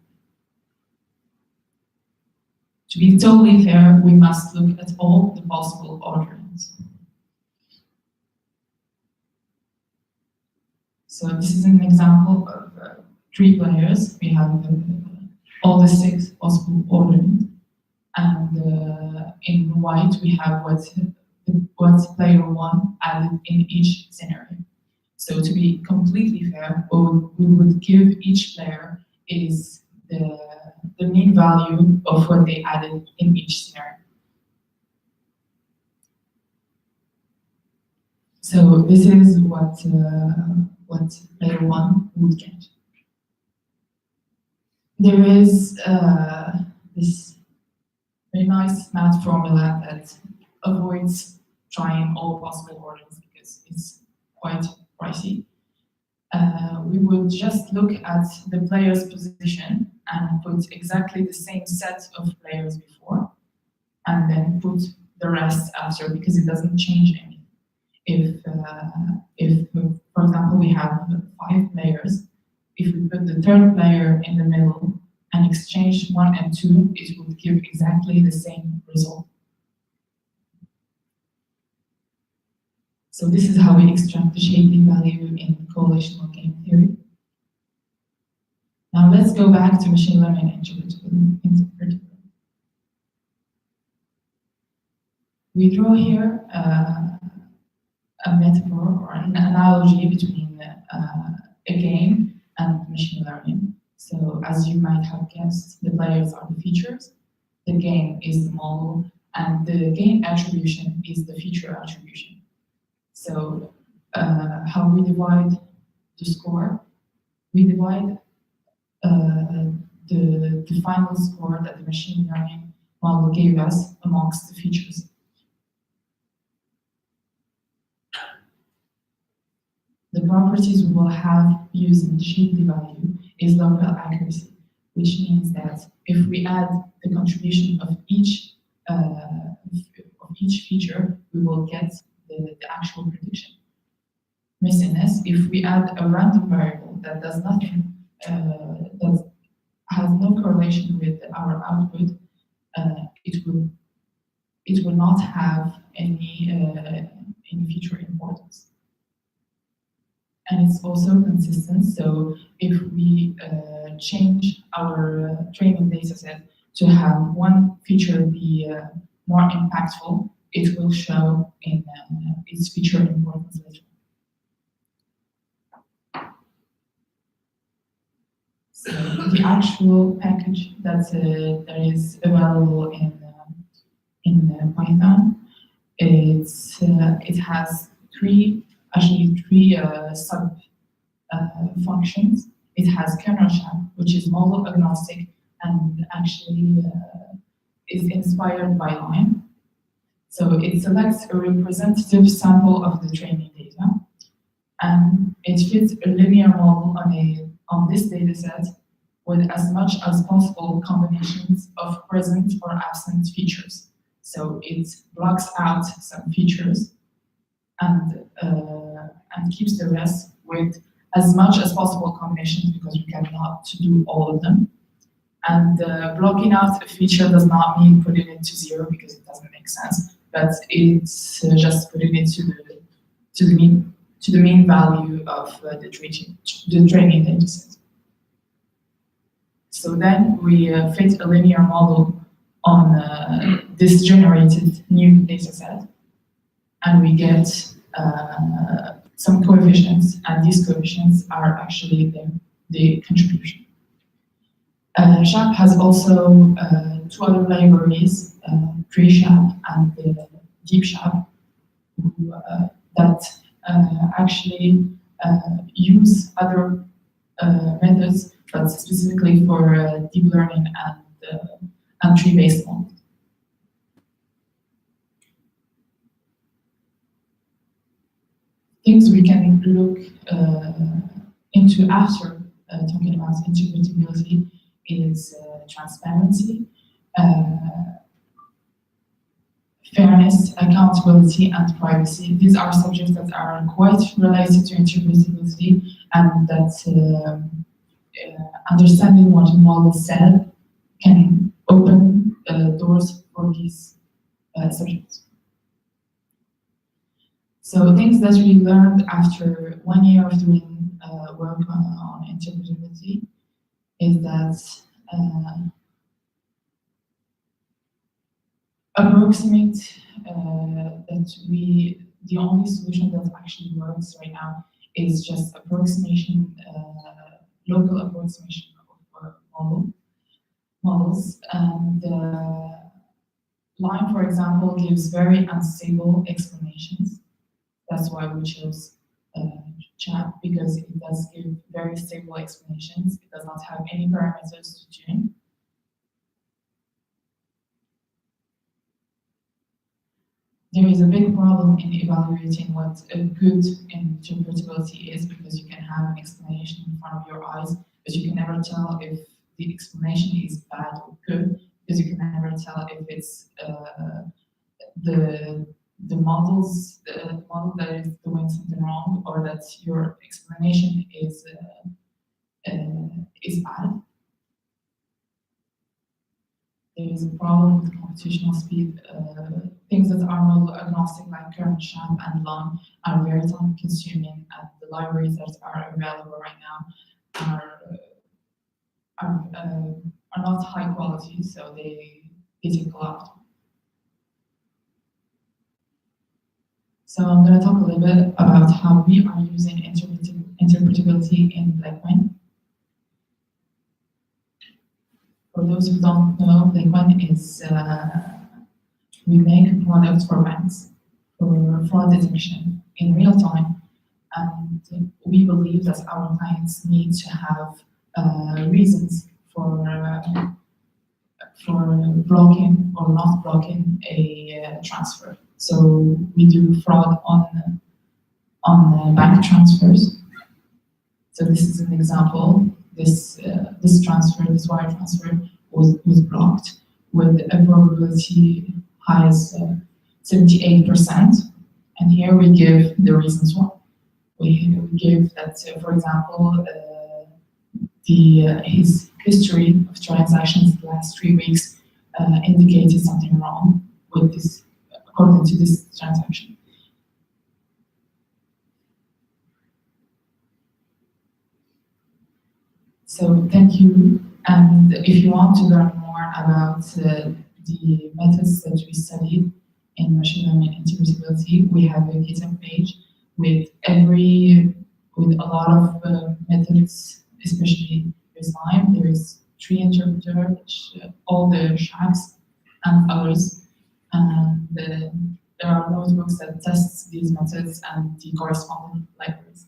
To be totally fair, we must look at all the possible orderings. So this is an example of 3 players. We have all the 6 possible orderings. And in white, we have what player 1 added in each scenario. So to be completely fair, what we would give each player is the mean value of what they added in each scenario. So this is what player 1 would get. There is this very nice math formula that avoids trying all possible orders because it's quite pricey. We would just look at the player's position and put exactly the same set of players before, and then put the rest after because it doesn't change anything. If for example, we have 5 players, if we put the third player in the middle and exchange 1 and 2, it would give exactly the same result. So this is how we extract the Shapley value in coalitional game theory. Now let's go back to machine learning interpretability. We draw here a metaphor or an analogy between a game and machine learning. So as you might have guessed, the players are the features, the game is the model, and the game attribution is the feature attribution. So how we divide the score? We divide the final score that the machine learning model gave us amongst the features. The properties we will have using Shipley value is local accuracy, which means that if we add the contribution of each feature, we will get the actual prediction. Missingness, if we add a random variable that does nothing, that has no correlation with our output, it will not have any feature importance. And it's also consistent, so if we change our training dataset to have one feature be more impactful, it will show in its feature importance later. So the actual package that is available in Python, it has three sub functions. It has kernel SHAP, which is model agnostic and actually is inspired by Lime. So it selects a representative sample of the training data, and it fits a linear model on this data set with as much as possible combinations of present or absent features. So it blocks out some features and keeps the rest with as much as possible combinations, because we cannot do all of them. And blocking out a feature does not mean putting it to zero, because it doesn't make sense, but it's just putting it to the mean value of the training data set. So then we fit a linear model on this generated new data set, and we get some coefficients, and these coefficients are actually the contribution. SHAP has also two other libraries, PreSHAP and DeepSHAP, that actually use other methods, but specifically for deep learning and tree-based models. Things we can look into after talking about interpretability is transparency, fairness, accountability, and privacy. These are subjects that are quite related to interpretability, and that understanding what a model said can open doors for these subjects. So things that we learned after 1 year of doing work on interpretability is that the only solution that actually works right now is just approximation, local approximation of models. And Lime, for example, gives very unstable explanations. That's why we chose CHAP, because it does give very stable explanations. It does not have any parameters to tune. There is a big problem in evaluating what a good interpretability is, because you can have an explanation in front of your eyes, but you can never tell if the explanation is bad or good, because you can never tell if it's the model that is doing something wrong, or that your explanation is bad. There is a problem with computational speed. Things that are model agnostic, like kernel SHAP and Lime, are very time consuming, and the libraries that are available right now are are not high quality, so they take a lot of time. So I'm going to talk a little bit about how we are using interpretability in Blackwind. For those who don't know, Blackwind is we make products for banks for fraud detection in real time, and we believe that our clients need to have reasons for blocking or not blocking a transfer. So we do fraud on bank transfers. So this is an example. This wire transfer was blocked with a probability high as 78%. And here we give the reasons why. We give that, for example, his history of transactions the last 3 weeks indicated something wrong with this, according to this transaction. So thank you. And if you want to learn more about the methods that we studied in machine learning interpretability, we have a GitHub page with a lot of methods, especially design. There is tree interpreter, which all the shacks and others, and there are notebooks that test these methods and the corresponding libraries.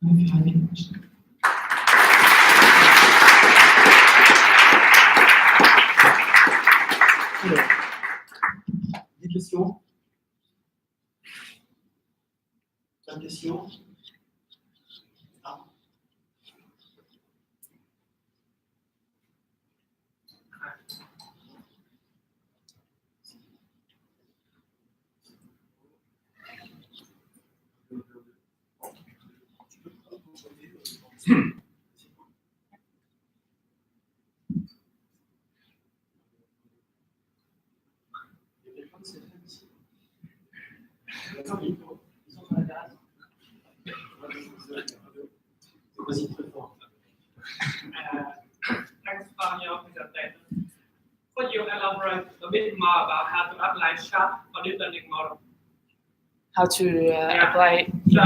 If you have any questions. Des questions? Pas de questions? Ah. Thanks for your presentation. Could you elaborate a bit more about how to apply SHAP for deep learning model? How to apply? So,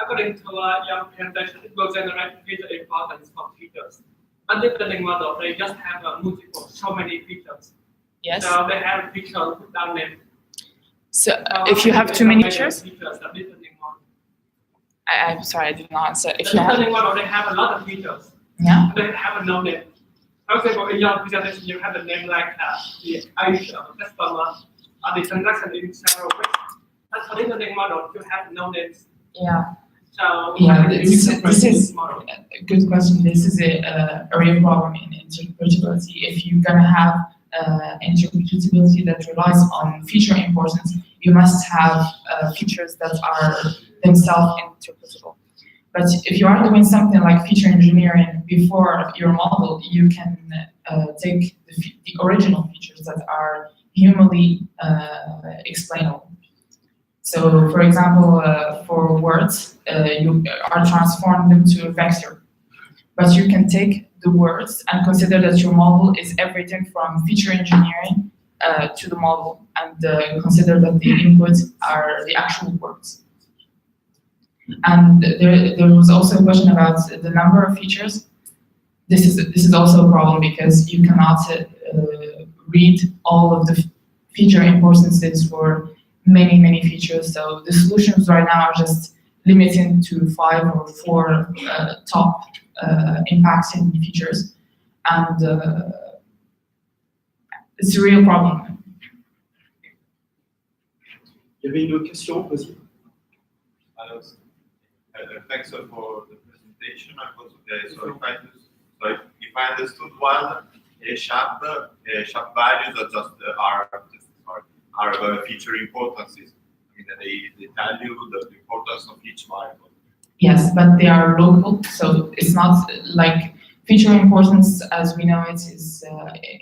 according to your presentation, it will generate feature importance for features. But deep learning model, they just have so many features. Yes. So they have features without name. So if you have too many features? I'm sorry, I did not answer. If you have deep learning model, they have a lot of features. Yeah. They have no name. For example, in your presentation, you have a name like the age of the customer or the transaction in several ways. But for deep learning model, you have no names. Yeah. So yeah, this is a good question. This is a real problem in interpretability. If you're gonna have interpretability that relies on feature importance, you must have features that are themselves interpretable. But if you are doing something like feature engineering before your model, you can take the original features that are humanly explainable. So, for example, for words, you are transforming them to a vector. But you can take the words and consider that your model is everything from feature engineering to the model, and consider that the inputs are the actual words. And there was also a question about the number of features. This is also a problem because you cannot read all of the feature importances for many features. So the solutions right now are just limiting to 5 or 4 top impacting features, and it's a real problem. Il y avait une autre question, vas-y. Thanks for the presentation. If I understood well, sharp values are just are feature importances. I mean, they tell you the importance of each variable. Yes, but they are local, so it's not like feature importance as we know it is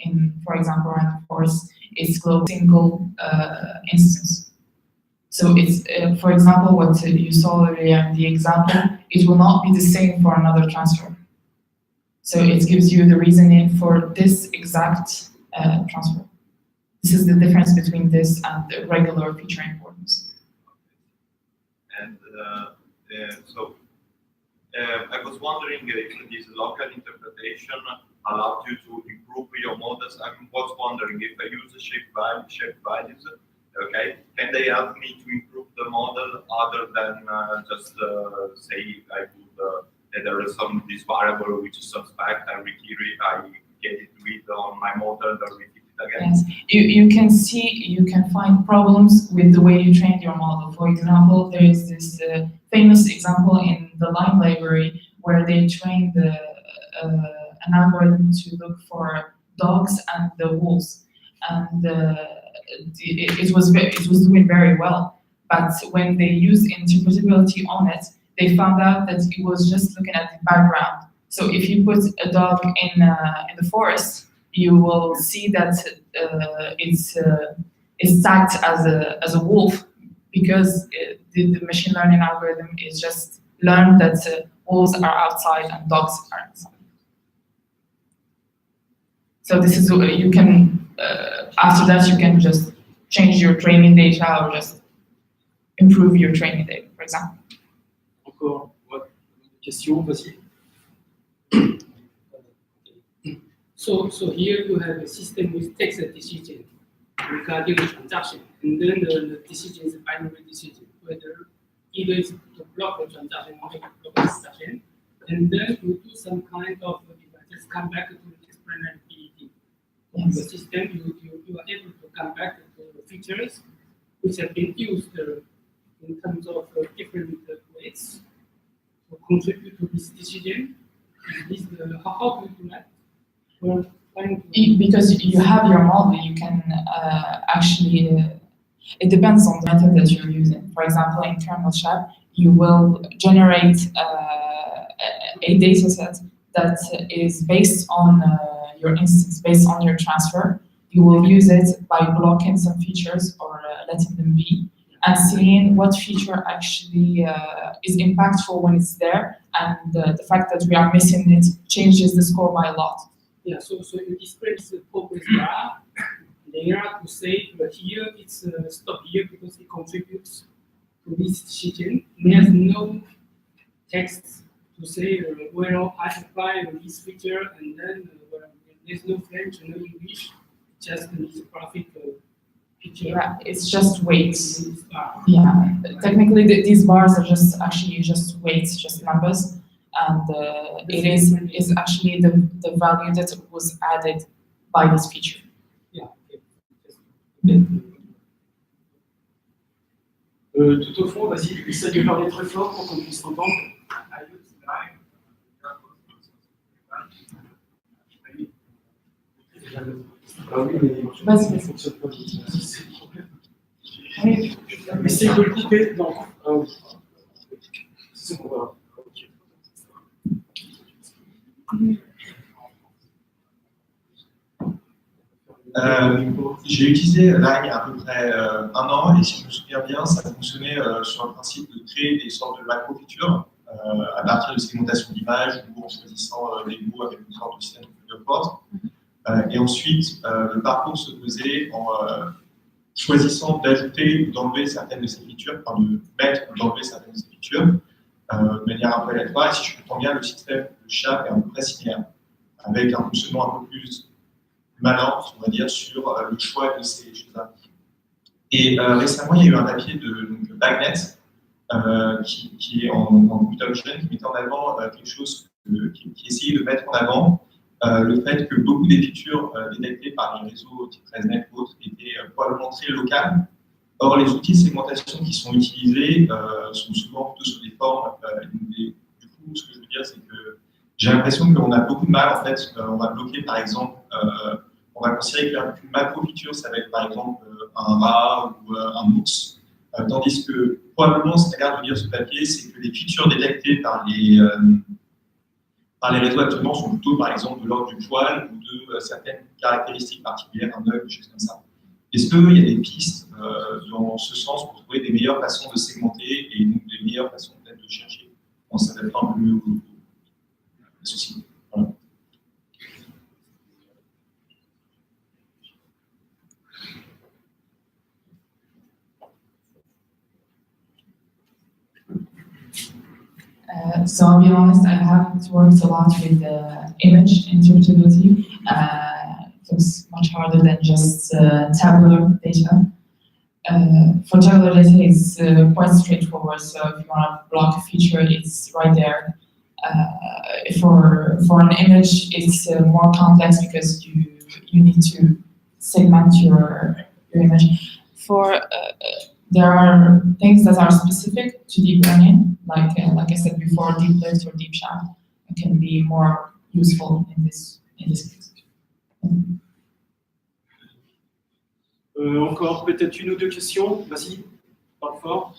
in, for example, random forest, it's global single instance. So it's, for example, what you saw earlier in the example, it will not be the same for another transfer. So it gives you the reasoning for this exact transfer. This is the difference between this and the regular feature importance. And so I was wondering if this local interpretation allowed you to improve your models. I was wondering if I use the shape values, okay, can they help me to improve the model other than just say I would there is this variable which is suspect, I get it read on my model, I repeat it again. Yes, you can find problems with the way you trained your model. For example, there is this famous example in the Lime library where they trained an algorithm to look for dogs and the wolves, and it was doing very well. But when they used interpretability on it, they found out that it was just looking at the background. So if you put a dog in the forest, you will see that it's tagged as a wolf, because the machine learning algorithm is just learned that wolves are outside and dogs are inside. So this is you can after that you can just change your training data or just improve your training data, for example. Encore une question, vas-y. So here you have a system which takes a decision regarding a transaction, and then the decision is a binary decision, whether either it's to block the transaction or to block the transaction, and then you do some kind of, if I just come back to the explainability of the system, you are able to come back to the features which have been used in terms of different ways to contribute to this decision. How do you do that? Because you have your model, you can actually, it depends on the method that you're using. For example, in kernel shell, you will generate a data set that is based on your instance, based on your transfer. You will use it by blocking some features or letting them be, and seeing what feature actually is impactful when it's there, and the fact that we are missing it changes the score by a lot. Yeah, so you display the progress bar layer to say here it's stop here because it contributes to this decision. There's no text to say well I apply this feature and then there's no French, no English, just this graphic picture. Yeah, it's just weights. Yeah, technically these bars are just actually just weights, just numbers. And it is actually the value that was added by this feature. Yeah. Tout au fond, vas-y, essaie de parler très fort pour qu'on puisse t'entendre. Ah oui, mais vas-y, ne fonctionne pas vite. C'est le problème. Essaye de le couper. Non. Ah oui. C'est bon, voilà. J'ai utilisé Lime il y a à peu près un an, et si je me souviens bien, ça fonctionnait sur le principe de créer des sortes de macro-features à partir de segmentation d'images ou en choisissant des mots avec une sorte de système de porte. Et ensuite, le parcours se faisait en choisissant d'ajouter ou d'enlever certaines de ces features, enfin de mettre ou d'enlever certaines de ces features de manière un peu aléatoire. Et si je comprends bien, le système de chat est à peu près similaire, avec un fonctionnement un peu plus malin, on va dire, sur le choix de ces choses-là. Et récemment, il y a eu un papier de Bagnet qui est en Good Option, qui mettait en avant quelque chose qui essayait de mettre en avant le fait que beaucoup des features détectées par les réseaux type ResNet ou autres étaient probablement très locales. Or, les outils de segmentation qui sont utilisés sont souvent plutôt sur des formes. Du coup, ce que je veux dire, c'est que j'ai l'impression qu'on a beaucoup de mal, en fait. On va bloquer, par exemple, on va considérer qu'une macro-feature, ça va être, par exemple, un rat ou un mousse. Tandis que, probablement, ce qu'a l'air de dire ce papier, c'est que les features détectées par les réseaux actuellement sont plutôt, par exemple, de l'ordre du poil ou de certaines caractéristiques particulières, un œil, des choses comme ça. Est-ce qu'il y a des pistes dans ce sens pour trouver des meilleures façons de segmenter et donc des meilleures façons peut-être de chercher en s'adaptant un peu aux soucis? Voilà. So I'll be honest, I haven't worked a lot with image interpretability. It was much harder than just tabular data. For tabular data, it's quite straightforward. So if you want to block a feature, it's right there. For an image, it's more complex because you need to segment your image. There are things that are specific to deep learning, like I said before, deep lift or deep shaft can be more useful in this case. Encore peut-être une ou deux questions. Vas-y, parle fort.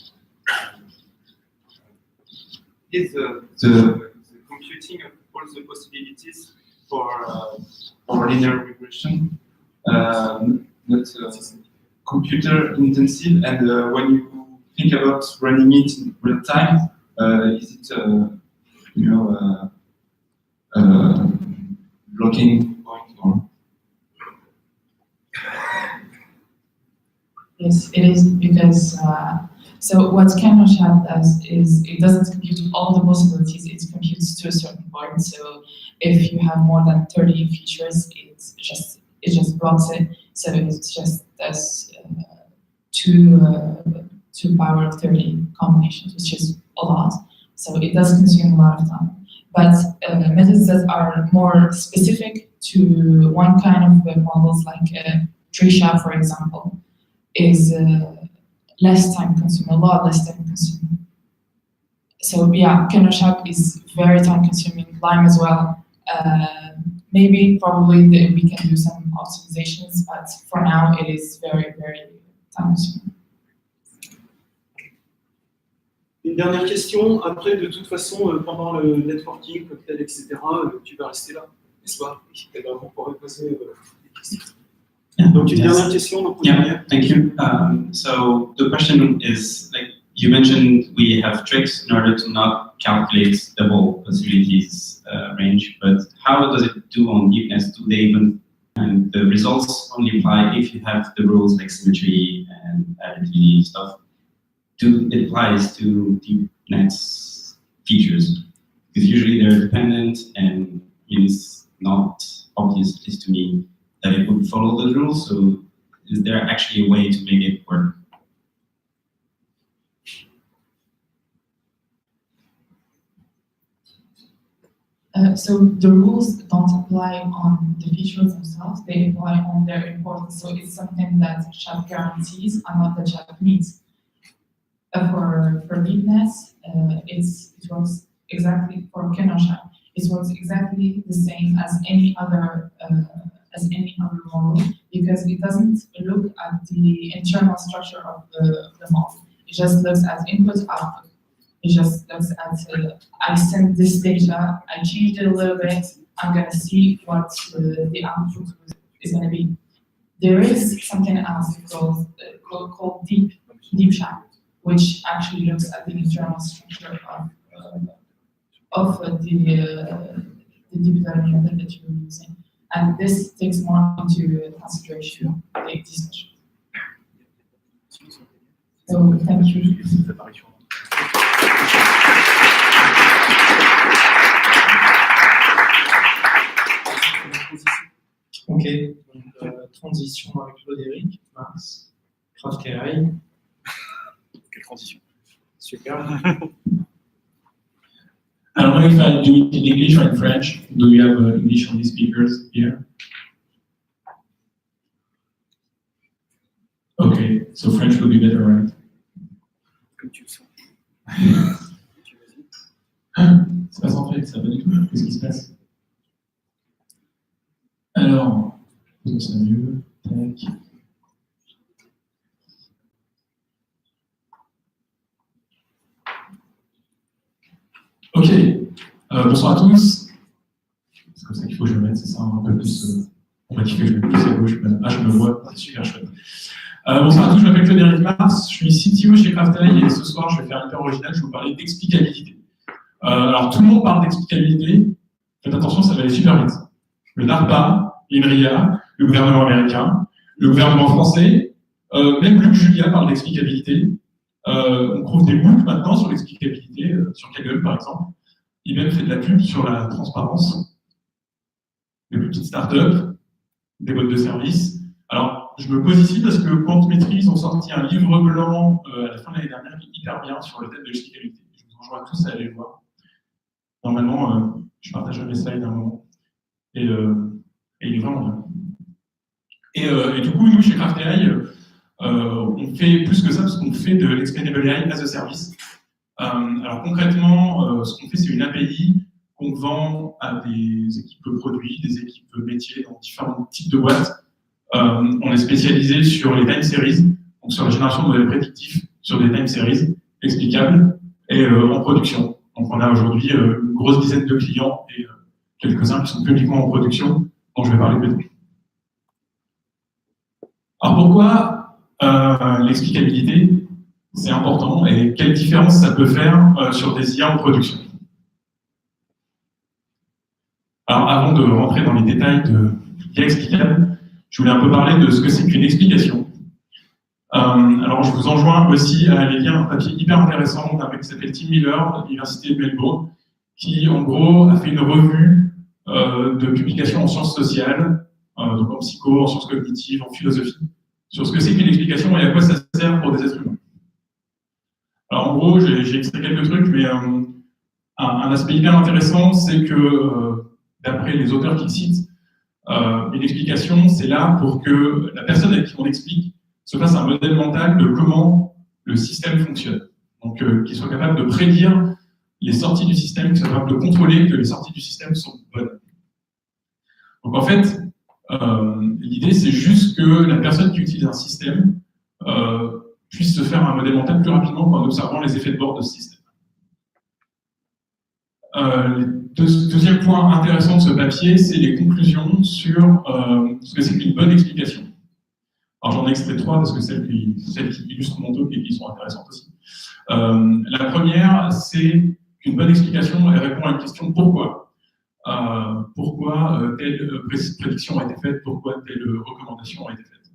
Is the computing of all the possibilities for linear regression not computer intensive, and when you think about running it in real time, is it blocking point or? Yes, it is, because so what Kenosha does is it doesn't compute all the possibilities, it computes to a certain point. So if you have more than 30 features, it just blocks it. So it's just does 2 power of 30 combinations, which is a lot. So it does consume a lot of time. But methods that are more specific to one kind of models, like tree shaft, for example, is less time consuming, a lot less time consuming. So yeah, Kenosha is very time consuming, Lime as well. Probably we can do some optimizations, but for now it is very, very time consuming. Une dernière question. Après, de toute façon, pendant le networking, cocktail, etc., tu vas rester là, n'est-ce pas? Et ben, vous pourrez poser des questions. Donc, une dernière question. Donc, yeah, thank you. So the question is, like you mentioned, we have tricks in order to not calculate the whole possibilities range, but how does it do on deepness? Do they even, and the results only apply if you have the rules like symmetry and additivity stuff? It applies to deepness features? Because usually they're dependent, and it is not obvious, at least to me, that it would follow the rules. So is there actually a way to make it work? So the rules don't apply on the features themselves, they apply on their importance. So it's something that Shaft guarantees and not that Shaft needs. For deepness, it works exactly, for Kenosha, it works exactly the same as any other model, because it doesn't look at the internal structure of the model. It just looks at input-output. It just looks at, I sent this data, I changed it a little bit, I'm going to see what the output is going to be. There is something else called deep shaft, which actually looks at the internal structure of the deep learning method that you're using. And this takes more into consideration the discussion. So thank you. Ok, donc transition avec Claude-Éric, Mars, Kraft AI. Quelle transition. Super. I don't know if I do it in English or in French. Do we have English only speakers here? Okay, so French would be better, right? Comme tu le sens. C'est pas en fait, ça va du tout. Qu'est-ce qui se passe? Alors, faisons ça mieux. Tac. Ok, bonsoir à tous. C'est comme ça qu'il faut que je le mette, c'est ça, un peu plus. On va qui fait que je vais plus à gauche. Ah, je me vois, c'est super chouette. Bonsoir à tous, je m'appelle Claude-Éric Mars, je suis CTO chez Craftail et ce soir je vais faire hyper original, je vais vous parler d'explicabilité. Alors tout le monde parle d'explicabilité, faites attention, ça va aller super vite. Le DARPA, l'INRIA, le gouvernement américain, le gouvernement français, même Luc Julia parle d'explicabilité. On trouve des MOOC maintenant sur l'explicabilité, sur Kaggle par exemple. Il même fait de la pub sur la transparence. Des petites startups, des boîtes de services. Alors, je me pose ici parce que Quantmetry, ils ont sorti un livre blanc à la fin de l'année dernière qui est hyper bien sur le thème de l'explicabilité. Je vous enjoins tous à aller le voir. Normalement, je partagerai mes slides à un moment. Et il est vraiment bien. Et du coup, nous, chez Craftail, on fait plus que ça parce qu'on fait de l'Explainable AI as a service. Alors concrètement, ce qu'on fait, c'est une API qu'on vend à des équipes produits, des équipes métiers dans différents types de boîtes. On est spécialisé sur les time series, donc sur la génération de modèles prédictifs sur des time series explicables et en production. Donc on a aujourd'hui une grosse dizaine de clients et quelques-uns qui sont publiquement en production, dont je vais parler plus tard. Alors pourquoi l'explicabilité, c'est important et quelle différence ça peut faire sur des IA en production? Alors avant de rentrer dans les détails de l'IA explicable, je voulais un peu parler de ce que c'est qu'une explication. Alors je vous enjoins aussi à aller lire un papier hyper intéressant d'un mec qui s'appelle Tim Miller de l'Université de Melbourne, qui en gros a fait une revue de publications en sciences sociales, donc en psycho, en sciences cognitives, en philosophie, sur ce que c'est qu'une explication et à quoi ça sert pour des êtres humains. Alors en gros, j'ai extrait quelques trucs, mais un aspect hyper intéressant, c'est que d'après les auteurs qu'il cite, une explication, c'est là pour que la personne à qui on explique se fasse un modèle mental de comment le système fonctionne. Donc qu'il soit capable de prédire les sorties du système, qu'il soit capable de contrôler que les sorties du système sont bonnes. Donc en fait, l'idée c'est juste que la personne qui utilise un système puisse se faire un modèle mental plus rapidement en observant les effets de bord de ce système. Deuxième point intéressant de ce papier, c'est les conclusions sur ce que c'est qu'une bonne explication. Alors j'en ai extrait 3 parce que celles qui illustrent mon talk et qui sont intéressantes aussi. La première, c'est qu'une bonne explication, elle répond à une question pourquoi. Pourquoi telle prédiction a été faite, pourquoi telle recommandation a été faite.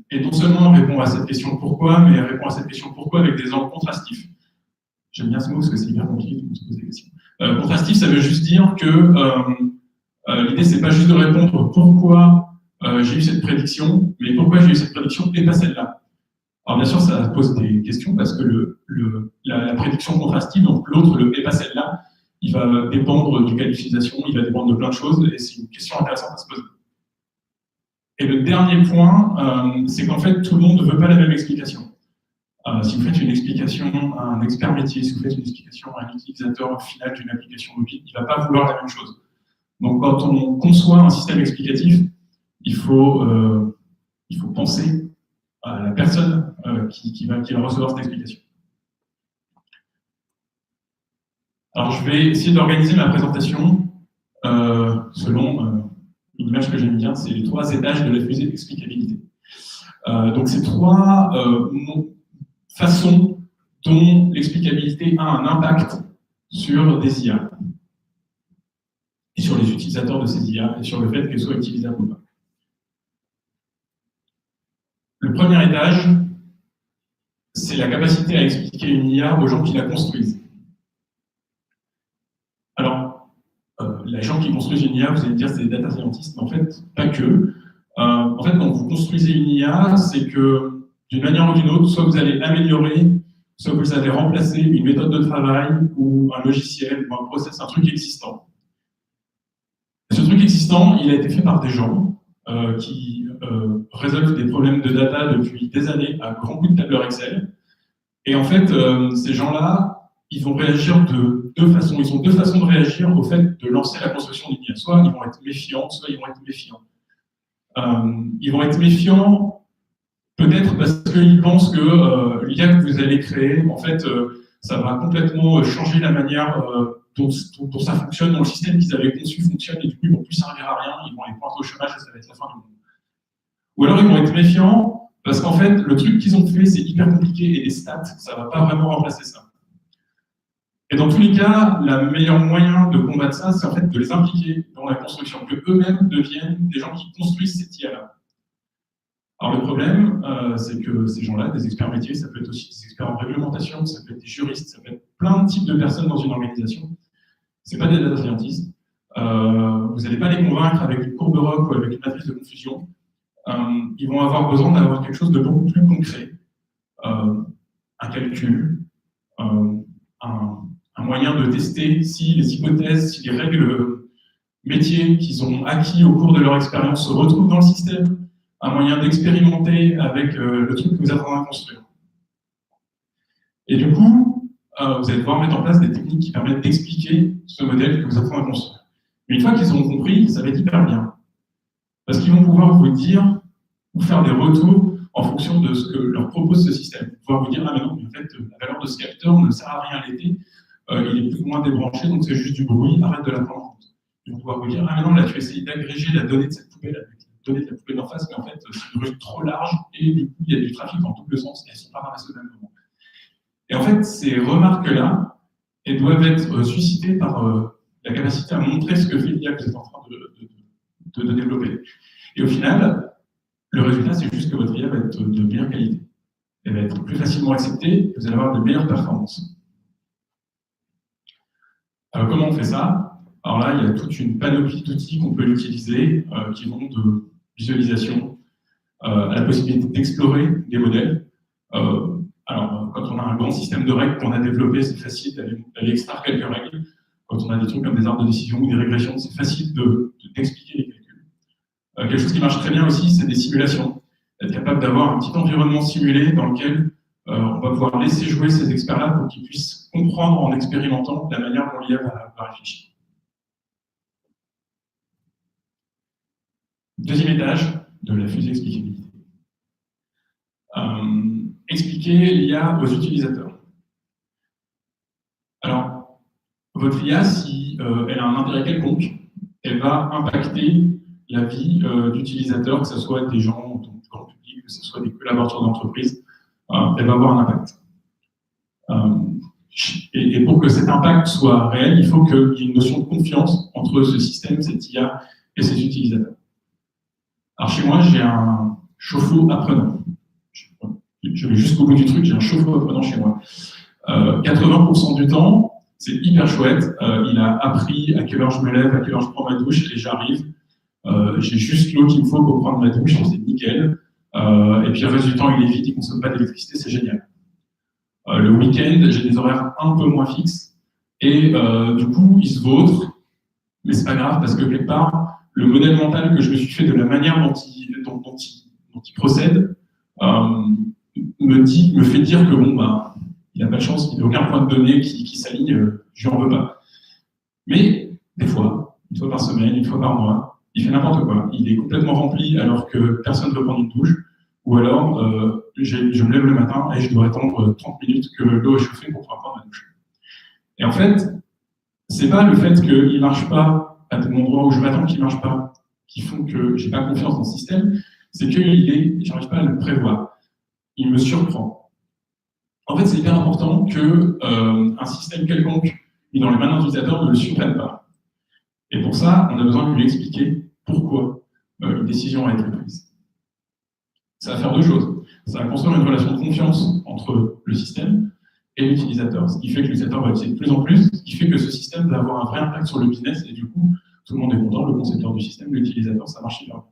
Et non seulement elle répond à cette question pourquoi, mais elle répond à cette question pourquoi avec des angles contrastifs. J'aime bien ce mot parce que c'est hyper compliqué de se poser des questions. Contrastif, ça veut juste dire que l'idée, c'est pas juste de répondre pourquoi j'ai eu cette prédiction, mais pourquoi j'ai eu cette prédiction et pas celle-là. Alors bien sûr, ça pose des questions parce que la prédiction contrastive, donc l'autre, le et pas celle-là, il va dépendre du cas d'utilisation, il va dépendre de plein de choses et c'est une question intéressante à se poser. Et le dernier point, c'est qu'en fait, tout le monde ne veut pas la même explication. Si vous faites une explication à un expert métier, si vous faites une explication à un utilisateur final d'une application mobile, il ne va pas vouloir la même chose. Donc quand on conçoit un système explicatif, il faut penser à la personne qui va recevoir cette explication. Alors je vais essayer d'organiser ma présentation selon une image que j'aime bien, c'est les 3 étages de la fusée d'explicabilité. Donc ces 3 façon dont l'explicabilité a un impact sur des IA et sur les utilisateurs de ces IA et sur le fait qu'elles soient utilisables ou pas. Le premier étage, c'est la capacité à expliquer une IA aux gens qui la construisent. Alors, les gens qui construisent une IA, vous allez me dire c'est des data scientists, mais en fait, pas que. En fait, quand vous construisez une IA, c'est que d'une manière ou d'une autre, soit vous allez améliorer, soit vous allez remplacer une méthode de travail ou un logiciel ou un process, un truc existant. Et ce truc existant, il a été fait par des gens qui résolvent des problèmes de data depuis des années à grands coups de tableur Excel. Et en fait, ces gens-là, ils vont réagir de 2 façons. Ils ont 2 façons de réagir au fait de lancer la construction d'une IA. Soit ils vont être méfiants, soit ils vont être méfiants. Ils vont être méfiants peut-être parce qu'ils pensent que l'IA que vous allez créer, en fait, ça va complètement changer la manière dont ça fonctionne, dont le système qu'ils avaient conçu fonctionne, et du coup, ils vont plus servir à rien, ils vont aller pointer au chômage, et ça va être la fin du monde. Ou alors, ils vont être méfiants, parce qu'en fait, le truc qu'ils ont fait, c'est hyper compliqué, et les stats, ça ne va pas vraiment remplacer ça. Et dans tous les cas, le meilleur moyen de combattre ça, c'est en fait de les impliquer dans la construction, que eux-mêmes deviennent des gens qui construisent cette IA-là. Alors le problème, c'est que ces gens-là, des experts métiers, ça peut être aussi des experts en réglementation, ça peut être des juristes, ça peut être plein de types de personnes dans une organisation. C'est pas des data scientists. Vous n'allez pas les convaincre avec une courbe ROC ou avec une matrice de confusion. Ils vont avoir besoin d'avoir quelque chose de beaucoup plus concret, un calcul, un moyen de tester si les hypothèses, si les règles métiers qu'ils ont acquis au cours de leur expérience se retrouvent dans le système, un moyen d'expérimenter avec le truc que vous êtes en train de construire. Et du coup, vous allez devoir mettre en place des techniques qui permettent d'expliquer ce modèle que vous êtes en train de construire. Mais une fois qu'ils auront compris, ça va être hyper bien. Parce qu'ils vont pouvoir vous dire, vous faire des retours en fonction de ce que leur propose ce système. Ils vont pouvoir vous dire, ah mais non, mais en fait, la valeur de ce capteur ne sert à rien à l'été, il est plus ou moins débranché, donc c'est juste du bruit, arrête de la prendre en compte. Ils vont pouvoir vous dire, ah mais non, là tu essayes d'agréger la donnée de cette poubelle avec la donnée de la poubelle d'en face, mais en fait c'est une rue trop large et du coup il y a du trafic en double sens et elles ne sont pas ramassées au même moment. Et en fait, ces remarques-là, elles doivent être suscitées par la capacité à montrer ce que fait l'IA que vous êtes en train de développer. Et au final, le résultat, c'est juste que votre IA va être de meilleure qualité. Elle va être plus facilement acceptée et vous allez avoir de meilleures performances. Alors, comment on fait ça? Alors là, il y a toute une panoplie d'outils qu'on peut utiliser qui vont de visualisation à la possibilité d'explorer des modèles. Alors, quand on a un grand système de règles qu'on a développé, c'est facile d'aller extraire quelques règles. Quand on a des trucs comme des arbres de décision ou des régressions, c'est facile d'expliquer les calculs. Quelque chose qui marche très bien aussi, c'est des simulations. Être capable d'avoir un petit environnement simulé dans lequel on va pouvoir laisser jouer ces experts-là pour qu'ils puissent comprendre en expérimentant la manière dont l'IA va réfléchir. Deuxième étage de la fusée explicabilité. Expliquer l'IA aux utilisateurs. Alors, votre IA, si elle a un intérêt quelconque, elle va impacter la vie d'utilisateurs, que ce soit des gens du grand public, que ce soit des collaborateurs d'entreprise, elle va avoir un impact. Et pour que cet impact soit réel, il faut qu'il y ait une notion de confiance entre ce système, cette IA et ses utilisateurs. Alors chez moi, j'ai un chauffe-eau apprenant. Je vais jusqu'au bout du truc, j'ai un chauffe-eau apprenant chez moi. 80% du temps, c'est hyper chouette. Il a appris à quelle heure je me lève, à quelle heure je prends ma douche, et j'arrive. J'ai juste l'eau qu'il me faut pour prendre ma douche, c'est nickel. Et puis le reste du temps, il est vide, il ne consomme pas d'électricité, c'est génial. Le week-end, j'ai des horaires un peu moins fixes, et du coup, il se vautre, mais c'est pas grave, parce que quelque part, le modèle mental que je me suis fait de la manière dont il procède me fait dire que bon, bah, il n'a pas de chance, il n'a aucun point de données qui s'aligne, je n'en veux pas. Mais des fois, une fois par semaine, une fois par mois, il fait n'importe quoi. Il est complètement rempli alors que personne ne veut prendre une douche, ou alors je me lève le matin et je dois attendre 30 minutes que l'eau est chauffée pour pouvoir prendre ma douche. Et en fait, c'est pas le fait qu'il ne marche pas à mon endroit où je m'attends qu'il ne marche pas, qui font que je n'ai pas confiance dans le système, c'est que je n'arrive pas à le prévoir. Il me surprend. En fait, c'est hyper important qu'un système quelconque mis dans les mains d'un utilisateur ne le surprenne pas. Et pour ça, on a besoin de lui expliquer pourquoi une décision a été prise. Ça va faire deux choses. Ça va construire une relation de confiance entre le système et l'utilisateur, ce qui fait que l'utilisateur va utiliser de plus en plus, ce qui fait que ce système va avoir un vrai impact sur le business, et du coup, tout le monde est content, le concepteur du système, l'utilisateur, ça marche bien.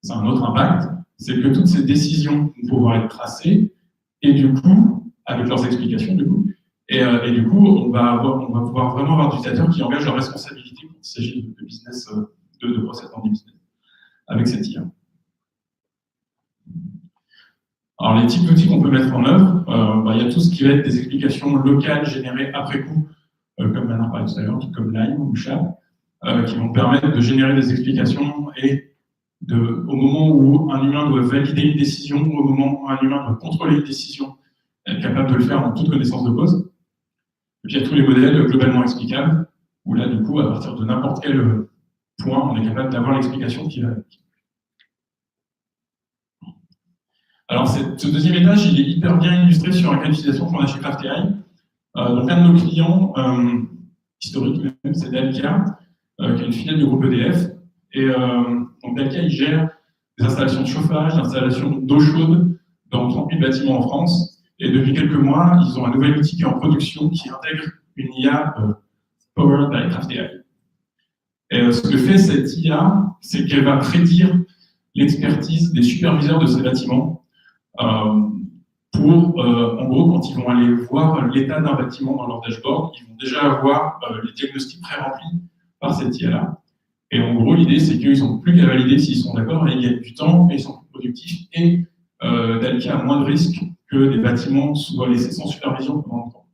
C'est un autre impact, c'est que toutes ces décisions vont pouvoir être tracées, et du coup, avec leurs explications, du coup, et du coup, on va pouvoir vraiment avoir des utilisateurs qui engagent leur responsabilité quand il s'agit de business, de process dans du business, avec cette IA. Alors, les types d'outils qu'on peut mettre en œuvre, il y a tout ce qui va être des explications locales générées après coup, comme Bernard parlait tout à l'heure, comme Lime ou Chap, qui vont permettre de générer des explications et au moment où un humain doit valider une décision, ou au moment où un humain doit contrôler une décision, être capable de le faire en toute connaissance de cause. Et puis il y a tous les modèles globalement explicables, où là, du coup, à partir de n'importe quel point, on est capable d'avoir l'explication qui va avec. Alors, ce deuxième étage, il est hyper bien illustré sur un cas d'utilisation qu'on a chez Craft AI. Donc, un de nos clients, historique même, c'est Dalkia, qui est une filiale du groupe EDF. Et donc, Dalkia, il gère des installations de chauffage, des installations d'eau chaude dans 30 000 bâtiments en France. Et depuis quelques mois, ils ont un nouvel outil qui est en production qui intègre une IA powered by Craft AI. Et ce que fait cette IA, c'est qu'elle va prédire l'expertise des superviseurs de ces bâtiments pour, en gros, quand ils vont aller voir l'état d'un bâtiment dans leur dashboard, ils vont déjà avoir les diagnostics pré-remplis par cette IA-là. Et en gros, l'idée, c'est qu'ils n'ont plus qu'à valider s'ils sont d'accord, et ils gagnent du temps, et ils sont plus productifs, et Dalkia a moins de risques que des bâtiments soient laissés sans supervision pendant longtemps.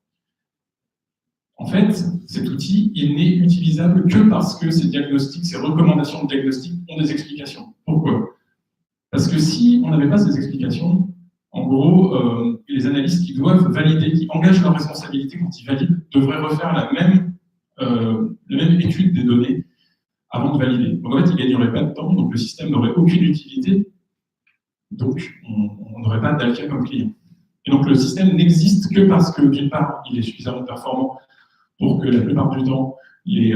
En fait, cet outil, il n'est utilisable que parce que ces diagnostics, ces recommandations de diagnostic ont des explications. Pourquoi? Parce que si on n'avait pas ces explications, en gros, les analystes qui doivent valider, qui engagent leur responsabilité quand ils valident, devraient refaire la même étude des données avant de valider. Donc en fait, ils ne gagneraient pas de temps, donc le système n'aurait aucune utilité, donc on n'aurait pas Dalkia comme client. Et donc le système n'existe que parce que, d'une part, il est suffisamment performant pour que la plupart du temps, les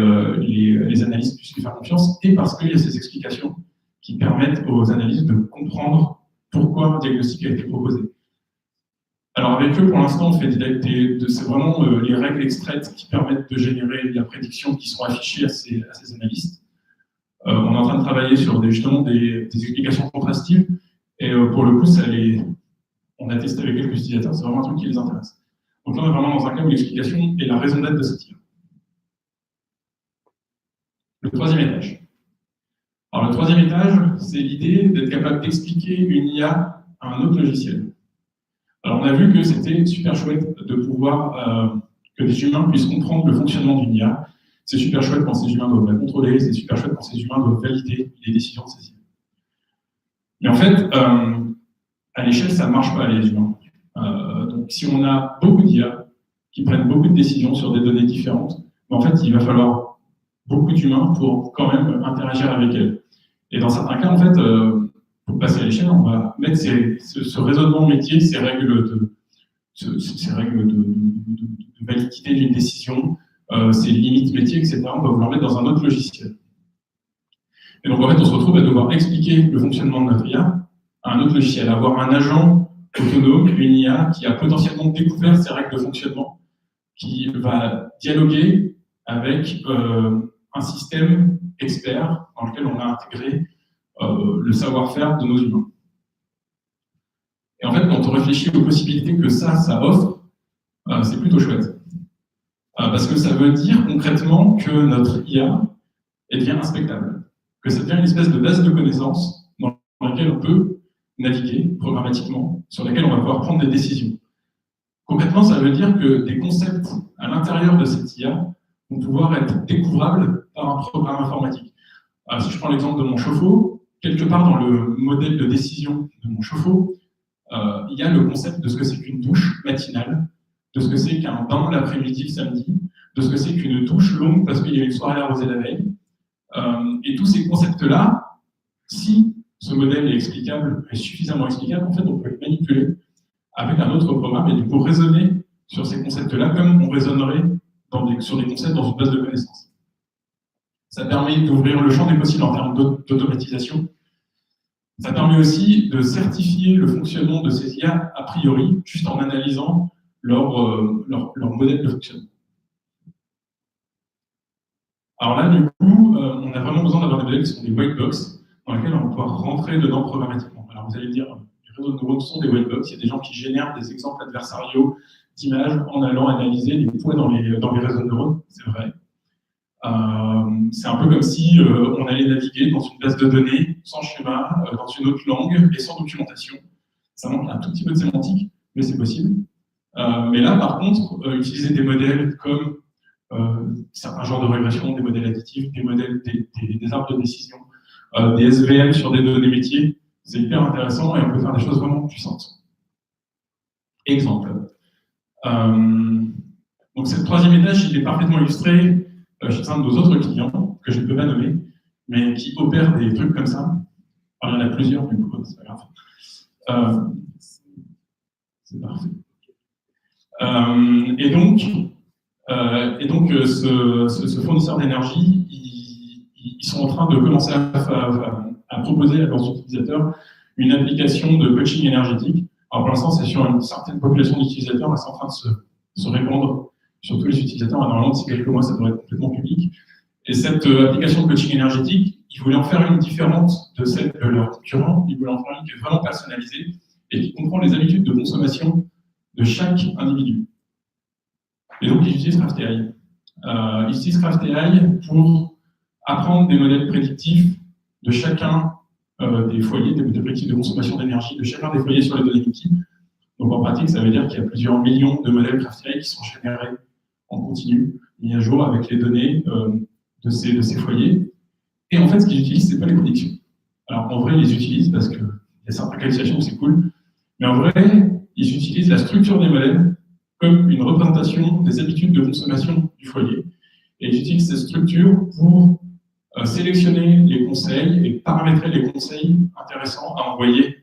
analystes puissent lui faire confiance, et parce qu'il y a ces explications qui permettent aux analystes de comprendre pourquoi un diagnostic a été proposé. Alors avec eux, pour l'instant, on fait c'est vraiment les règles extraites qui permettent de générer la prédiction qui sont affichées à ces analystes. On est en train de travailler sur justement des explications contrastives, et pour le coup, on a testé avec quelques utilisateurs, c'est vraiment un truc qui les intéresse. Donc là, on est vraiment dans un cas où l'explication est la raison d'être de cette IA. Le troisième étage. Alors le troisième étage, c'est l'idée d'être capable d'expliquer une IA à un autre logiciel. Alors on a vu que c'était super chouette de pouvoir que des humains puissent comprendre le fonctionnement d'une IA. C'est super chouette quand ces humains doivent la contrôler, c'est super chouette quand ces humains doivent valider les décisions de ces IA. Mais en fait, à l'échelle, ça ne marche pas, les humains. Donc si on a beaucoup d'IA qui prennent beaucoup de décisions sur des données différentes, en fait, il va falloir beaucoup d'humains pour quand même interagir avec elles. Et dans certains cas, en fait, pour passer à l'échelle, on va mettre ce raisonnement métier, ces règles de validité d'une décision, ces limites métiers, etc., on va vouloir mettre dans un autre logiciel. Et donc, en fait, on se retrouve à devoir expliquer le fonctionnement de notre IA à un autre logiciel, avoir un agent autonome, une IA qui a potentiellement découvert ces règles de fonctionnement, qui va dialoguer avec un système expert dans lequel on a intégré le savoir-faire de nos humains. Et en fait, quand on réfléchit aux possibilités que ça offre, c'est plutôt chouette. Parce que ça veut dire concrètement que notre IA devient inspectable, que ça devient une espèce de base de connaissances dans laquelle on peut naviguer programmatiquement, sur laquelle on va pouvoir prendre des décisions. Concrètement, ça veut dire que des concepts à l'intérieur de cette IA vont pouvoir être découvrables par un programme informatique. Si je prends l'exemple de mon chauffe-eau, quelque part dans le modèle de décision de mon chauffe-eau, il y a le concept de ce que c'est qu'une douche matinale, de ce que c'est qu'un bain l'après-midi le samedi, de ce que c'est qu'une douche longue parce qu'il y a une soirée arrosée la veille. Et tous ces concepts-là, si ce modèle est explicable, est suffisamment explicable, en fait, on peut le manipuler avec un autre programme et du coup raisonner sur ces concepts-là comme on raisonnerait sur des concepts dans une base de connaissances. Ça permet d'ouvrir le champ des possibles en termes d'automatisation. Ça permet aussi de certifier le fonctionnement de ces IA a priori, juste en analysant leur modèle de fonctionnement. Alors là, du coup, on a vraiment besoin d'avoir des modèles qui sont des white box, dans lesquels on va pouvoir rentrer dedans programmatiquement. Alors vous allez me dire, les réseaux de neurones sont des white box, il y a des gens qui génèrent des exemples adversariaux d'images en allant analyser les poids dans les réseaux de neurones, c'est vrai. C'est un peu comme si on allait naviguer dans une base de données sans schéma, dans une autre langue et sans documentation. Ça manque un tout petit peu de sémantique, mais c'est possible. Mais là, par contre, utiliser des modèles comme certains genres de régression, des modèles additifs, des modèles des arbres de décision, des SVM sur des données métiers, c'est hyper intéressant et on peut faire des choses vraiment puissantes. Exemple. Donc Donc, cette troisième étage, il est parfaitement illustré chez un de nos autres clients, que je ne peux pas nommer, mais qui opère des trucs comme ça. Alors, il y en a plusieurs, du coup, c'est pas grave. C'est parfait. Et donc, ce fournisseur d'énergie, ils sont en train de commencer à proposer à leurs utilisateurs une application de coaching énergétique. Alors, pour l'instant, c'est sur une certaine population d'utilisateurs, mais c'est en train de se répandre sur tous les utilisateurs. Normalement, d'ici quelques mois, ça devrait être complètement public. Et cette application de coaching énergétique, ils voulaient en faire une différente de celle de leurs concurrents. Ils voulaient en faire une qui est vraiment personnalisée et qui comprend les habitudes de consommation de chaque individu. Et donc, ils utilisent CraftAI. Ils utilisent CraftAI pour apprendre des modèles prédictifs de chacun des foyers, des prédictifs de consommation d'énergie de chacun des foyers sur les données multiples. Donc, en pratique, ça veut dire qu'il y a plusieurs millions de modèles CraftAI qui sont générés en continu, mis à jour avec les données de ces foyers. Et en fait, ce qu'ils utilisent, ce n'est pas les prédictions. Alors, en vrai, ils les utilisent parce qu'il y a certaines qualifications où c'est cool. Mais en vrai, ils utilisent la structure des modèles comme une représentation des habitudes de consommation du foyer. Et ils utilisent cette structure pour sélectionner les conseils et paramétrer les conseils intéressants à envoyer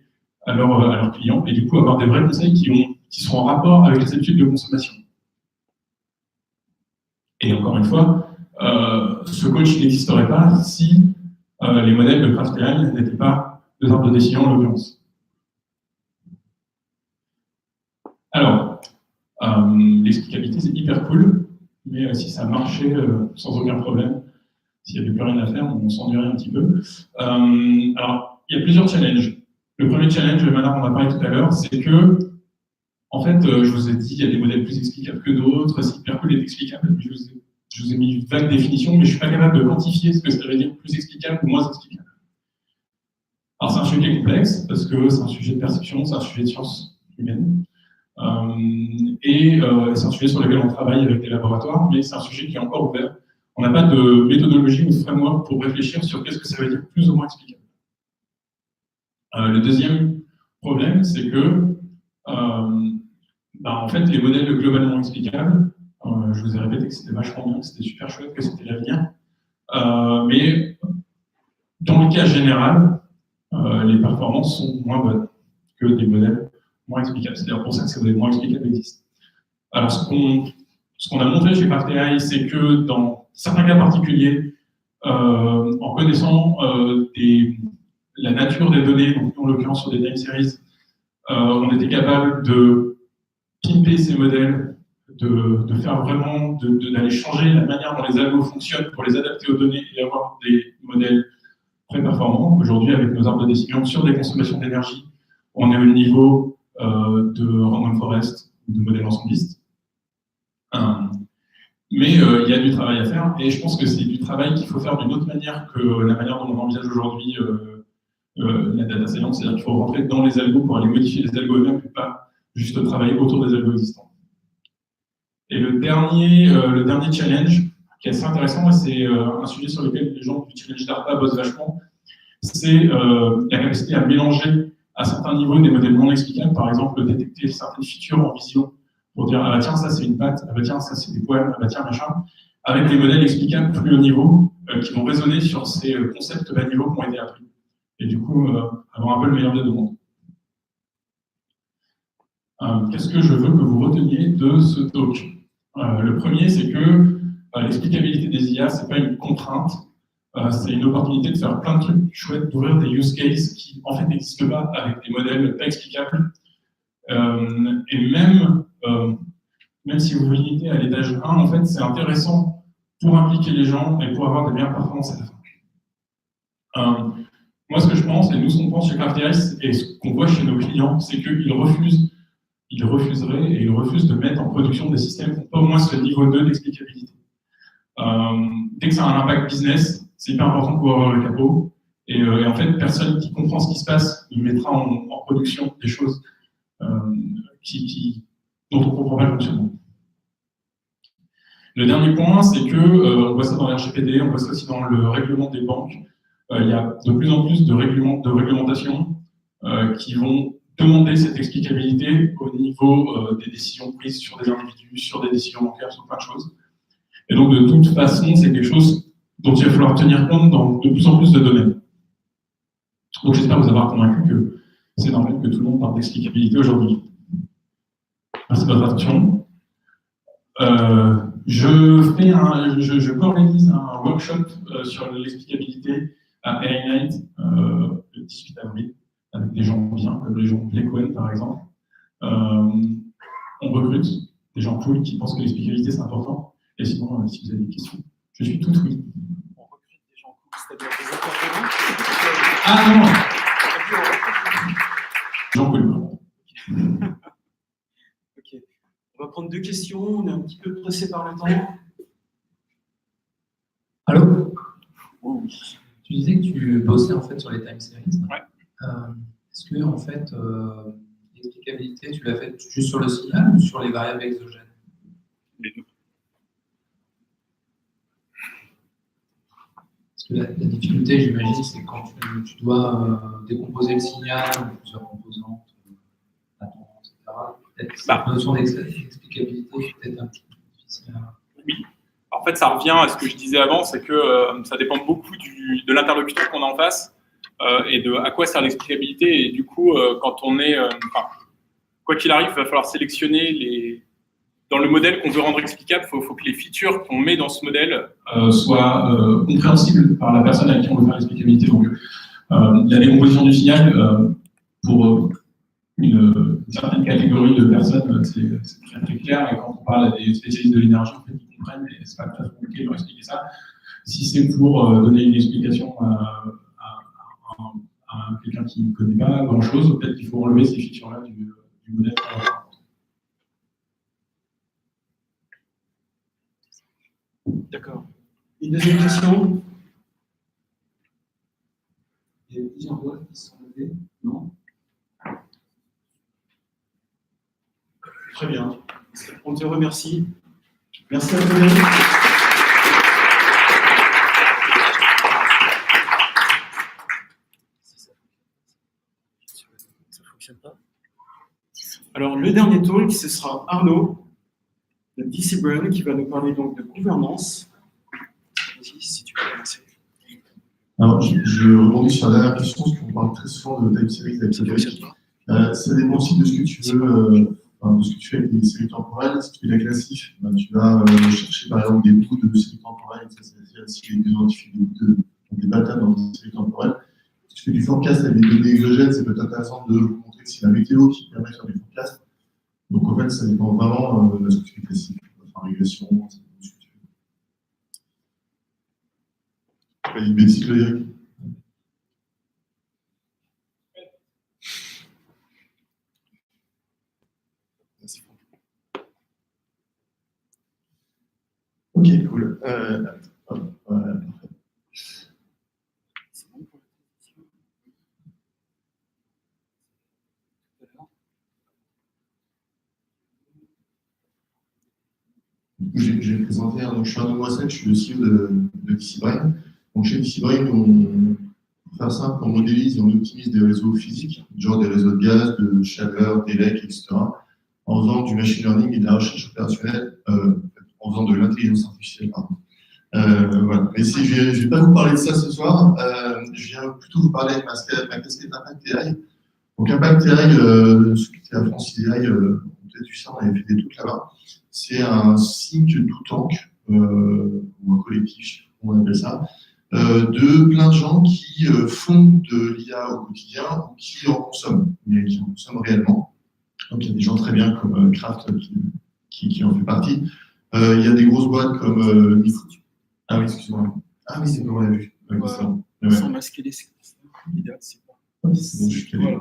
à leurs clients, et du coup avoir des vrais conseils qui sont en rapport avec les habitudes de consommation. Et encore une fois, ce coach n'existerait pas si les modèles de CraftAI n'étaient pas des arbres de décision en l'occurrence. Alors, l'explicabilité, c'est hyper cool, mais si ça marchait sans aucun problème, s'il n'y avait plus rien à faire, on s'ennuierait un petit peu. Alors, il y a plusieurs challenges. Le premier challenge, Manar en a parlé tout à l'heure, c'est que, en fait, je vous ai dit, il y a des modèles plus explicables que d'autres, c'est hyper cool d'être explicable. Je vous ai mis une vague définition, mais je ne suis pas capable de quantifier ce que ça veut dire plus explicable ou moins explicable. Alors, c'est un sujet complexe, parce que c'est un sujet de perception, c'est un sujet de sciences humaines. C'est un sujet sur lequel on travaille avec des laboratoires, mais c'est un sujet qui est encore ouvert. On n'a pas de méthodologie ou de framework pour réfléchir sur qu'est-ce que ça veut dire plus ou moins explicable. Le deuxième problème, c'est que en fait, les modèles globalement explicables, je vous ai répété que c'était vachement bien, que c'était super chouette, que c'était l'avenir, mais dans le cas général, les performances sont moins bonnes que des modèles moins explicables. C'est d'ailleurs pour ça que ces modèles moins explicables existent. Alors, ce qu'on a montré chez CraftAI, c'est que dans certains cas particuliers, en connaissant la nature des données, donc en l'occurrence sur des time series, on était capable de pimper ces modèles, de faire vraiment, d'aller changer la manière dont les algos fonctionnent pour les adapter aux données et avoir des modèles très performants. Aujourd'hui, avec nos arbres de décision sur des consommations d'énergie, on est au niveau de Random Forest, de modèles ensemblistes. Mais il y a du travail à faire, et je pense que c'est du travail qu'il faut faire d'une autre manière que la manière dont on envisage aujourd'hui la data science, c'est-à-dire qu'il faut rentrer dans les algos pour aller modifier les algos eux-mêmes, et pas juste travailler autour des algos existants. Et le dernier challenge, qui est assez intéressant, et c'est un sujet sur lequel les gens du challenge d'ARPA bossent vachement, c'est la capacité à mélanger à certains niveaux des modèles non explicables, par exemple détecter certaines features en vision, pour dire, ah bah tiens, ça c'est une patte, ah bah tiens, ça c'est des poils, ah bah tiens, machin, avec des modèles explicables plus haut niveau, qui vont raisonner sur ces concepts bas niveau qui ont été appris. Et du coup, avoir un peu le meilleur des deux mondes. Qu'est-ce que je veux que vous reteniez de ce talk? Le premier, c'est que l'explicabilité des IA, ce n'est pas une contrainte, c'est une opportunité de faire plein de trucs chouettes, d'ouvrir des use cases qui, en fait, n'existent pas avec des modèles pas explicables. Et même si vous vous limitez à l'étage 1, en fait, c'est intéressant pour impliquer les gens et pour avoir des meilleures performances à la fin. Moi, ce que je pense, et nous, ce qu'on pense chez CraftAI, et ce qu'on voit chez nos clients, c'est qu'ils refusent de mettre en production des systèmes qui n'ont pas au moins ce niveau 2 d'explicabilité. Dès que ça a un impact business, c'est hyper important de pouvoir avoir le capot. Et en fait, personne qui comprend ce qui se passe, il mettra en production des choses dont on ne comprend pas le fonctionnement. Le dernier point, c'est que, on voit ça dans l'RGPD, on voit ça aussi dans le règlement des banques, il y a de plus en plus de réglementations qui vont demander cette explicabilité au niveau des décisions prises sur des individus, sur des décisions bancaires, sur plein de choses. Et donc, de toute façon, c'est quelque chose dont il va falloir tenir compte dans de plus en plus de domaines. Donc, j'espère vous avoir convaincu que c'est normal que tout le monde parle d'explicabilité aujourd'hui. Merci de votre attention. Je co-organise un workshop sur l'explicabilité à AI Night le 18 avril, avec des gens bien, comme les gens de Cohen par exemple. On recrute des gens cool qui pensent que l'explicabilité c'est important. Et sinon, si vous avez des questions, je suis tout oui. On recrute des gens cool, c'est-à-dire des intervenants. Ah non, Jean cool. Ok. On va prendre 2 questions, on est un petit peu pressé par le temps. Allô? Tu disais que tu bossais en fait sur les time series. Ouais. Est-ce que en fait l'explicabilité, tu l'as faite juste sur le signal ou sur les variables exogènes? Les deux. Parce que la difficulté, j'imagine, c'est quand tu dois décomposer le signal en plusieurs composantes, latence, etc. Peut-être cette notion d'explicabilité est peut-être un petit peu difficile à... Oui. En fait, ça revient à ce que je disais avant, c'est que ça dépend beaucoup de l'interlocuteur qu'on a en face et de à quoi sert l'explicabilité. Et du coup, quand on est, quoi qu'il arrive, il va falloir sélectionner dans le modèle qu'on veut rendre explicable. Il faut que les features qu'on met dans ce modèle soient compréhensibles par la personne à qui on veut faire l'explicabilité. Donc, la décomposition du signal pour une certaine catégorie de personnes, c'est très, très clair. Et quand on parle à des spécialistes de l'énergie, en fait, ils comprennent, mais c'est pas très compliqué de leur expliquer ça. Si c'est pour donner une explication à quelqu'un qui ne connaît pas grand-chose, peut-être qu'il faut enlever ces features-là du modèle. D'accord. Une deuxième question? Il y a plusieurs doigts qui sont levés. Non? Très bien. On te remercie. Merci à tous. Ça fonctionne pas. Alors, le dernier talk, ce sera Arnaud de DC Brain qui va nous parler donc de gouvernance. Vas-y, si tu veux commencer. Alors, je rebondis sur la dernière question, parce qu'on parle très souvent de time series d'activité. Ça dépend aussi de ce que tu veux, de ce que tu fais avec des séries temporelles. Si tu fais de la classif, tu vas chercher par exemple des bouts de séries temporelles, ça c'est assez identifier des patterns dans des séries temporelles. Si tu fais du forecast avec des données exogènes, c'est peut-être intéressant de vous montrer que c'est la météo qui permet de faire du forecast. Donc en fait, ça dépend vraiment de ce que tu fais classique, enfin régression, ça dépend de ce que tu fais. Pas une bêtise, Eric. Ok, cool. Voilà, parfait. Je vais présenter, donc je suis Arnaud Moissel, je suis le CEO de DC Brain. Donc chez DC Brain, pour faire simple, on modélise et on optimise des réseaux physiques, genre des réseaux de gaz, de chaleur, d'élec, etc., en faisant du machine learning et de la recherche opérationnelle, en faisant de l'intelligence artificielle, pardon. Voilà. Mais si je ne vais pas vous parler de ça ce soir, je viens plutôt vous parler de ma casquette Impact AI. Donc Impact AI, ce qui était à France AI, peut-être tu sais, on avait fait des trucs là-bas. C'est un think tank, ou un collectif, je sais pas comment on appelle ça, de plein de gens qui font de l'IA au quotidien ou qui en consomment, mais qui en consomment réellement. Donc il y a des gens très bien comme Kraft qui en fait partie. Il y a des grosses boîtes comme Microsoft. Ah oui, excuse-moi. Ah oui, c'est bon, on l'a vu. Ouais, sans masquer les candidats, c'est pas. C'est bon, je suis calé.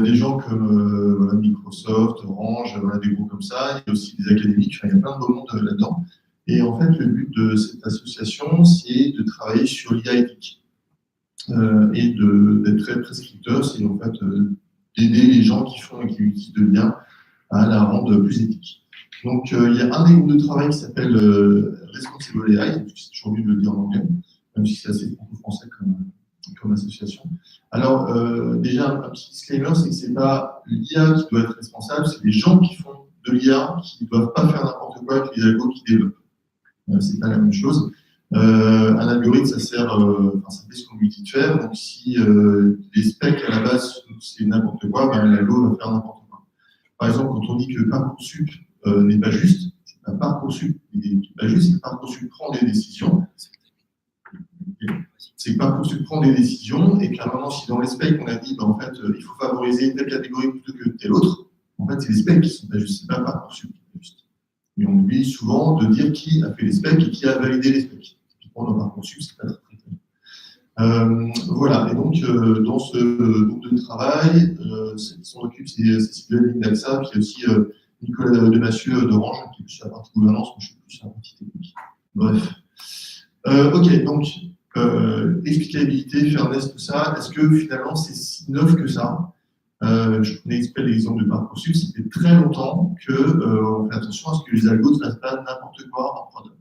Des gens comme voilà, Microsoft, Orange, voilà, des groupes comme ça. Il y a aussi des académiques, enfin, il y a plein de beau monde là-dedans. Et en fait, le but de cette association, c'est de travailler sur l'IA éthique et d'être très prescripteur, c'est en fait d'aider les gens qui font et qui utilisent de l'IA à la rendre plus éthique. Donc, il y a un des groupes de travail qui s'appelle Responsible AI, c'est toujours mieux de le dire en anglais, même si c'est assez franco-français comme association. Alors, déjà, un petit disclaimer, c'est que ce n'est pas l'IA qui doit être responsable, c'est les gens qui font de l'IA qui ne doivent pas faire n'importe quoi avec les algos qu'ils développent. C'est pas la même chose. Un algorithme, ça sert, ça fait ce qu'on lui dit de faire. Donc, si les specs à la base, c'est n'importe quoi, ben, l'algo va faire n'importe quoi. Par exemple, quand on dit que Parcoursup n'est pas juste, c'est pas Parcoursup n'est pas juste, c'est que Parcoursup prend des décisions. C'est que Parcoursup prend des décisions et qu'à un moment, si dans les specs, on a dit, ben, en fait, il faut favoriser telle catégorie plutôt que telle autre, en fait, c'est les specs qui sont pas justes, c'est pas Parcoursup qui est juste. Mais on oublie souvent de dire qui a fait les specs et qui a validé les specs. Typiquement, dans Parcoursup, c'est pas très clair. Voilà, et donc, dans ce groupe de travail, celle qui s'en occupe, c'est Sylvain Lindalsa, puis aussi Nicolas Demathieu d'Orange, qui est plus sur la partie gouvernance, moi je suis plus sur la partie technique. Bref. Ok, donc, explicabilité, fairness, tout ça, est-ce que finalement c'est si neuf que ça? Je prenais l'exemple de Parcoursup, ça fait très longtemps qu'on fait attention à ce que les algos ne fassent pas n'importe quoi en prod.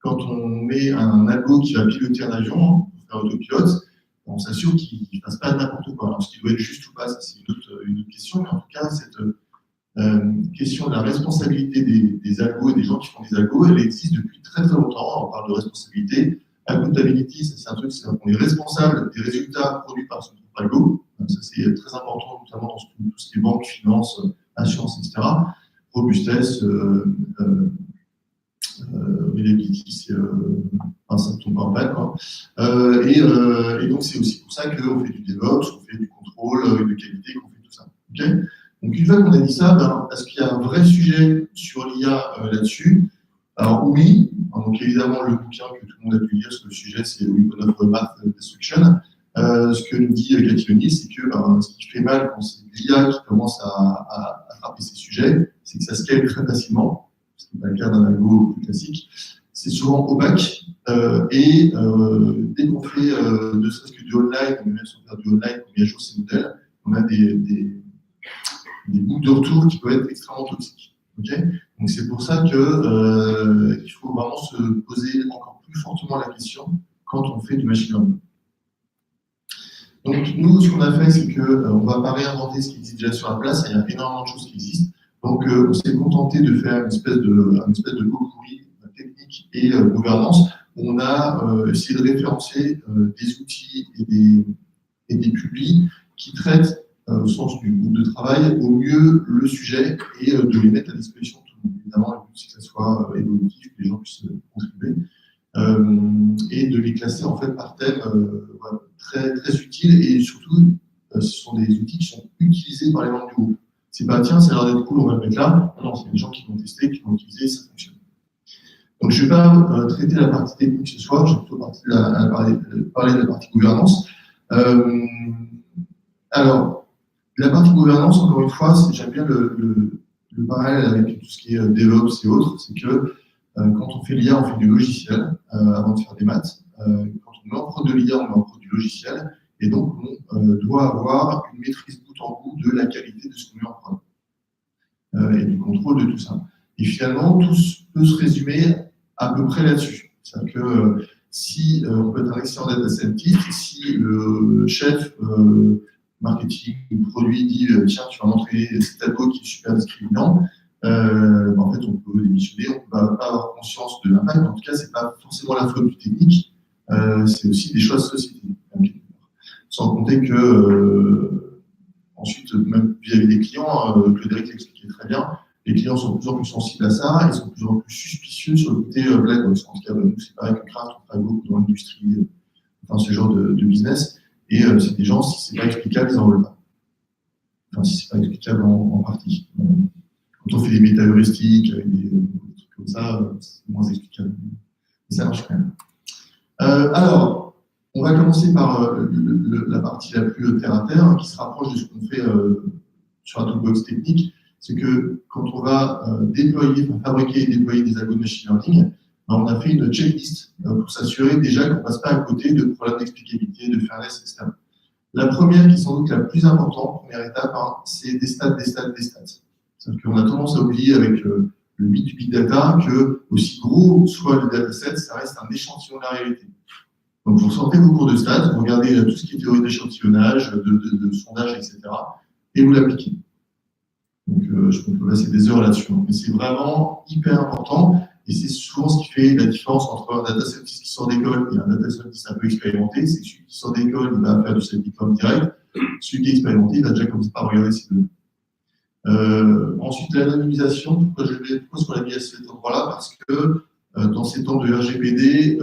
Quand on met un algo qui va piloter un avion, pour faire autopilote, on s'assure qu'il ne fasse pas n'importe quoi. Alors, ce qui doit être juste ou pas, ça c'est une autre question, mais en tout cas, cette question de la responsabilité des algos et des gens qui font des algos, elle existe depuis très très longtemps. On parle de responsabilité. Accountability, c'est un truc, c'est qu'on est responsable des résultats produits par son propre algo. Ça, c'est très important, notamment dans tout ce qui est banque, finance, assurance, etc. Robustesse, reliability, ça ne tombe pas en panne, quoi. Et donc, c'est aussi pour ça qu'on fait du DevOps, qu'on fait du contrôle de qualité, qu'on fait tout ça. Okay, donc, une fois qu'on a dit ça, ben, est-ce qu'il y a un vrai sujet sur l'IA là-dessus? Alors, oui. Donc, évidemment, le bouquin que tout le monde a pu lire sur le sujet, c'est Weapon of Math Destruction. Ce que nous dit Cathy O'Neil, c'est que ce qui fait mal quand c'est l'IA qui commence à attraper ces sujets, c'est que ça scale très facilement, ce qui n'est pas le cas d'un algo plus classique. C'est souvent opaque, et dès qu'on fait ne serait-ce que du online, ou même sans faire du online, on met à jour ces modèles, on a des boucles de retour qui peuvent être extrêmement toxiques. Okay, donc c'est pour ça que il faut vraiment se poser encore plus fortement la question quand on fait du machine learning. Donc nous, ce qu'on a fait, c'est qu'on ne va pas réinventer ce qui existe déjà sur la place, il y a énormément de choses qui existent. Donc on s'est contenté de faire une espèce de pot-pourri technique et gouvernance, où on a essayé de référencer des outils et des publics qui traitent au sens du groupe de travail, au mieux le sujet et de les mettre à disposition de tout le monde. Évidemment, le but, c'est que ça soit évolutif, que les gens puissent contribuer, et de les classer en fait par thème très, très utiles, et surtout, ce sont des outils qui sont utilisés par les membres du groupe. C'est pas, tiens, ça a l'air d'être cool, on va le mettre là. Non, c'est des gens qui vont tester, qui vont utiliser, ça fonctionne. Donc, je ne vais pas traiter la partie technique ce soir, je vais plutôt parler de la partie gouvernance. Alors, la partie gouvernance, encore une fois, j'aime bien le parallèle avec tout ce qui est DevOps et autres, c'est que quand on fait l'IA, on fait du logiciel avant de faire des maths. Quand on met en prod de l'IA, on met en prod du logiciel, et donc on doit avoir une maîtrise bout en bout de la qualité de ce qu'on met en prod et du contrôle de tout ça. Et finalement, tout peut se résumer à peu près là-dessus. C'est-à-dire que si on peut être un excellent data scientist, si le chef marketing ou produit dit tiens, tu vas montrer cet algo qui est super discriminant, en fait, on peut démissionner, on ne va pas avoir conscience de l'impact. En tout cas, ce n'est pas forcément la faute du technique, c'est aussi des choix de société. Sans compter que, ensuite, même vis-à-vis des clients, Claude-Éric l'expliquait très bien, les clients sont de plus en plus sensibles à ça, ils sont de plus en plus suspicieux sur le côté black box. En tout cas, nous, c'est pareil que Kraft, on travaille beaucoup dans l'industrie, enfin, ce genre de business. Et c'est des gens, si ce n'est pas explicable, ils n'en veulent pas. Enfin, si ce n'est pas explicable en partie. Quand on fait des méta-heuristiques, avec des trucs comme ça, c'est moins explicable. Mais ça marche quand même. Alors, on va commencer par la partie la plus terre-à-terre, qui se rapproche de ce qu'on fait sur la toolbox technique. C'est que quand on va fabriquer et déployer des algos de machine learning, on a fait une checklist pour s'assurer déjà qu'on ne passe pas à côté de problèmes d'explicabilité, de fairness, etc. La première, qui est sans doute la plus importante, première étape, c'est des stats. C'est-à-dire qu'on a tendance à oublier avec le mythe du big data que, aussi gros soit le dataset, ça reste un échantillon de la réalité. Donc, vous sortez vos cours de stats, vous regardez tout ce qui est théorie d'échantillonnage, de sondage, etc. et vous l'appliquez. Donc, je peux passer des heures là-dessus. Mais c'est vraiment hyper important et c'est souvent ce qui fait la différence entre un data scientist qui sort d'école et un data scientist un peu expérimenté. C'est que celui qui sort d'école, il va faire du self-diplôme direct. Celui qui est expérimenté, il va déjà commencer par regarder ses données. Ensuite, l'anonymisation. Pourquoi est-ce qu'on l'a mis à cet endroit-là? Parce que dans ces temps de RGPD,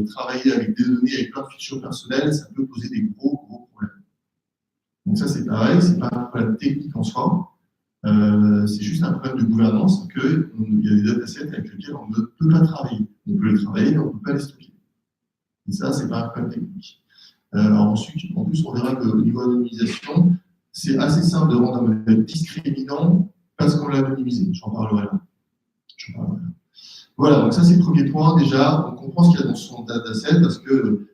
travailler avec des données, avec plein de fichiers personnels, ça peut poser des gros problèmes. Donc ça, c'est pareil, c'est pas un problème technique en soi, c'est juste un problème de gouvernance, qu'il y a des datasets avec lesquels on ne peut pas travailler. On peut les travailler, mais on ne peut pas les stocker. Et ça, c'est pas un problème technique. Ensuite, en plus, on verra qu'au niveau anonymisation, c'est assez simple de rendre un modèle discriminant parce qu'on l'a anonymisé. J'en parlerai là. Voilà, donc ça c'est le premier point. Déjà, on comprend ce qu'il y a dans son dataset parce que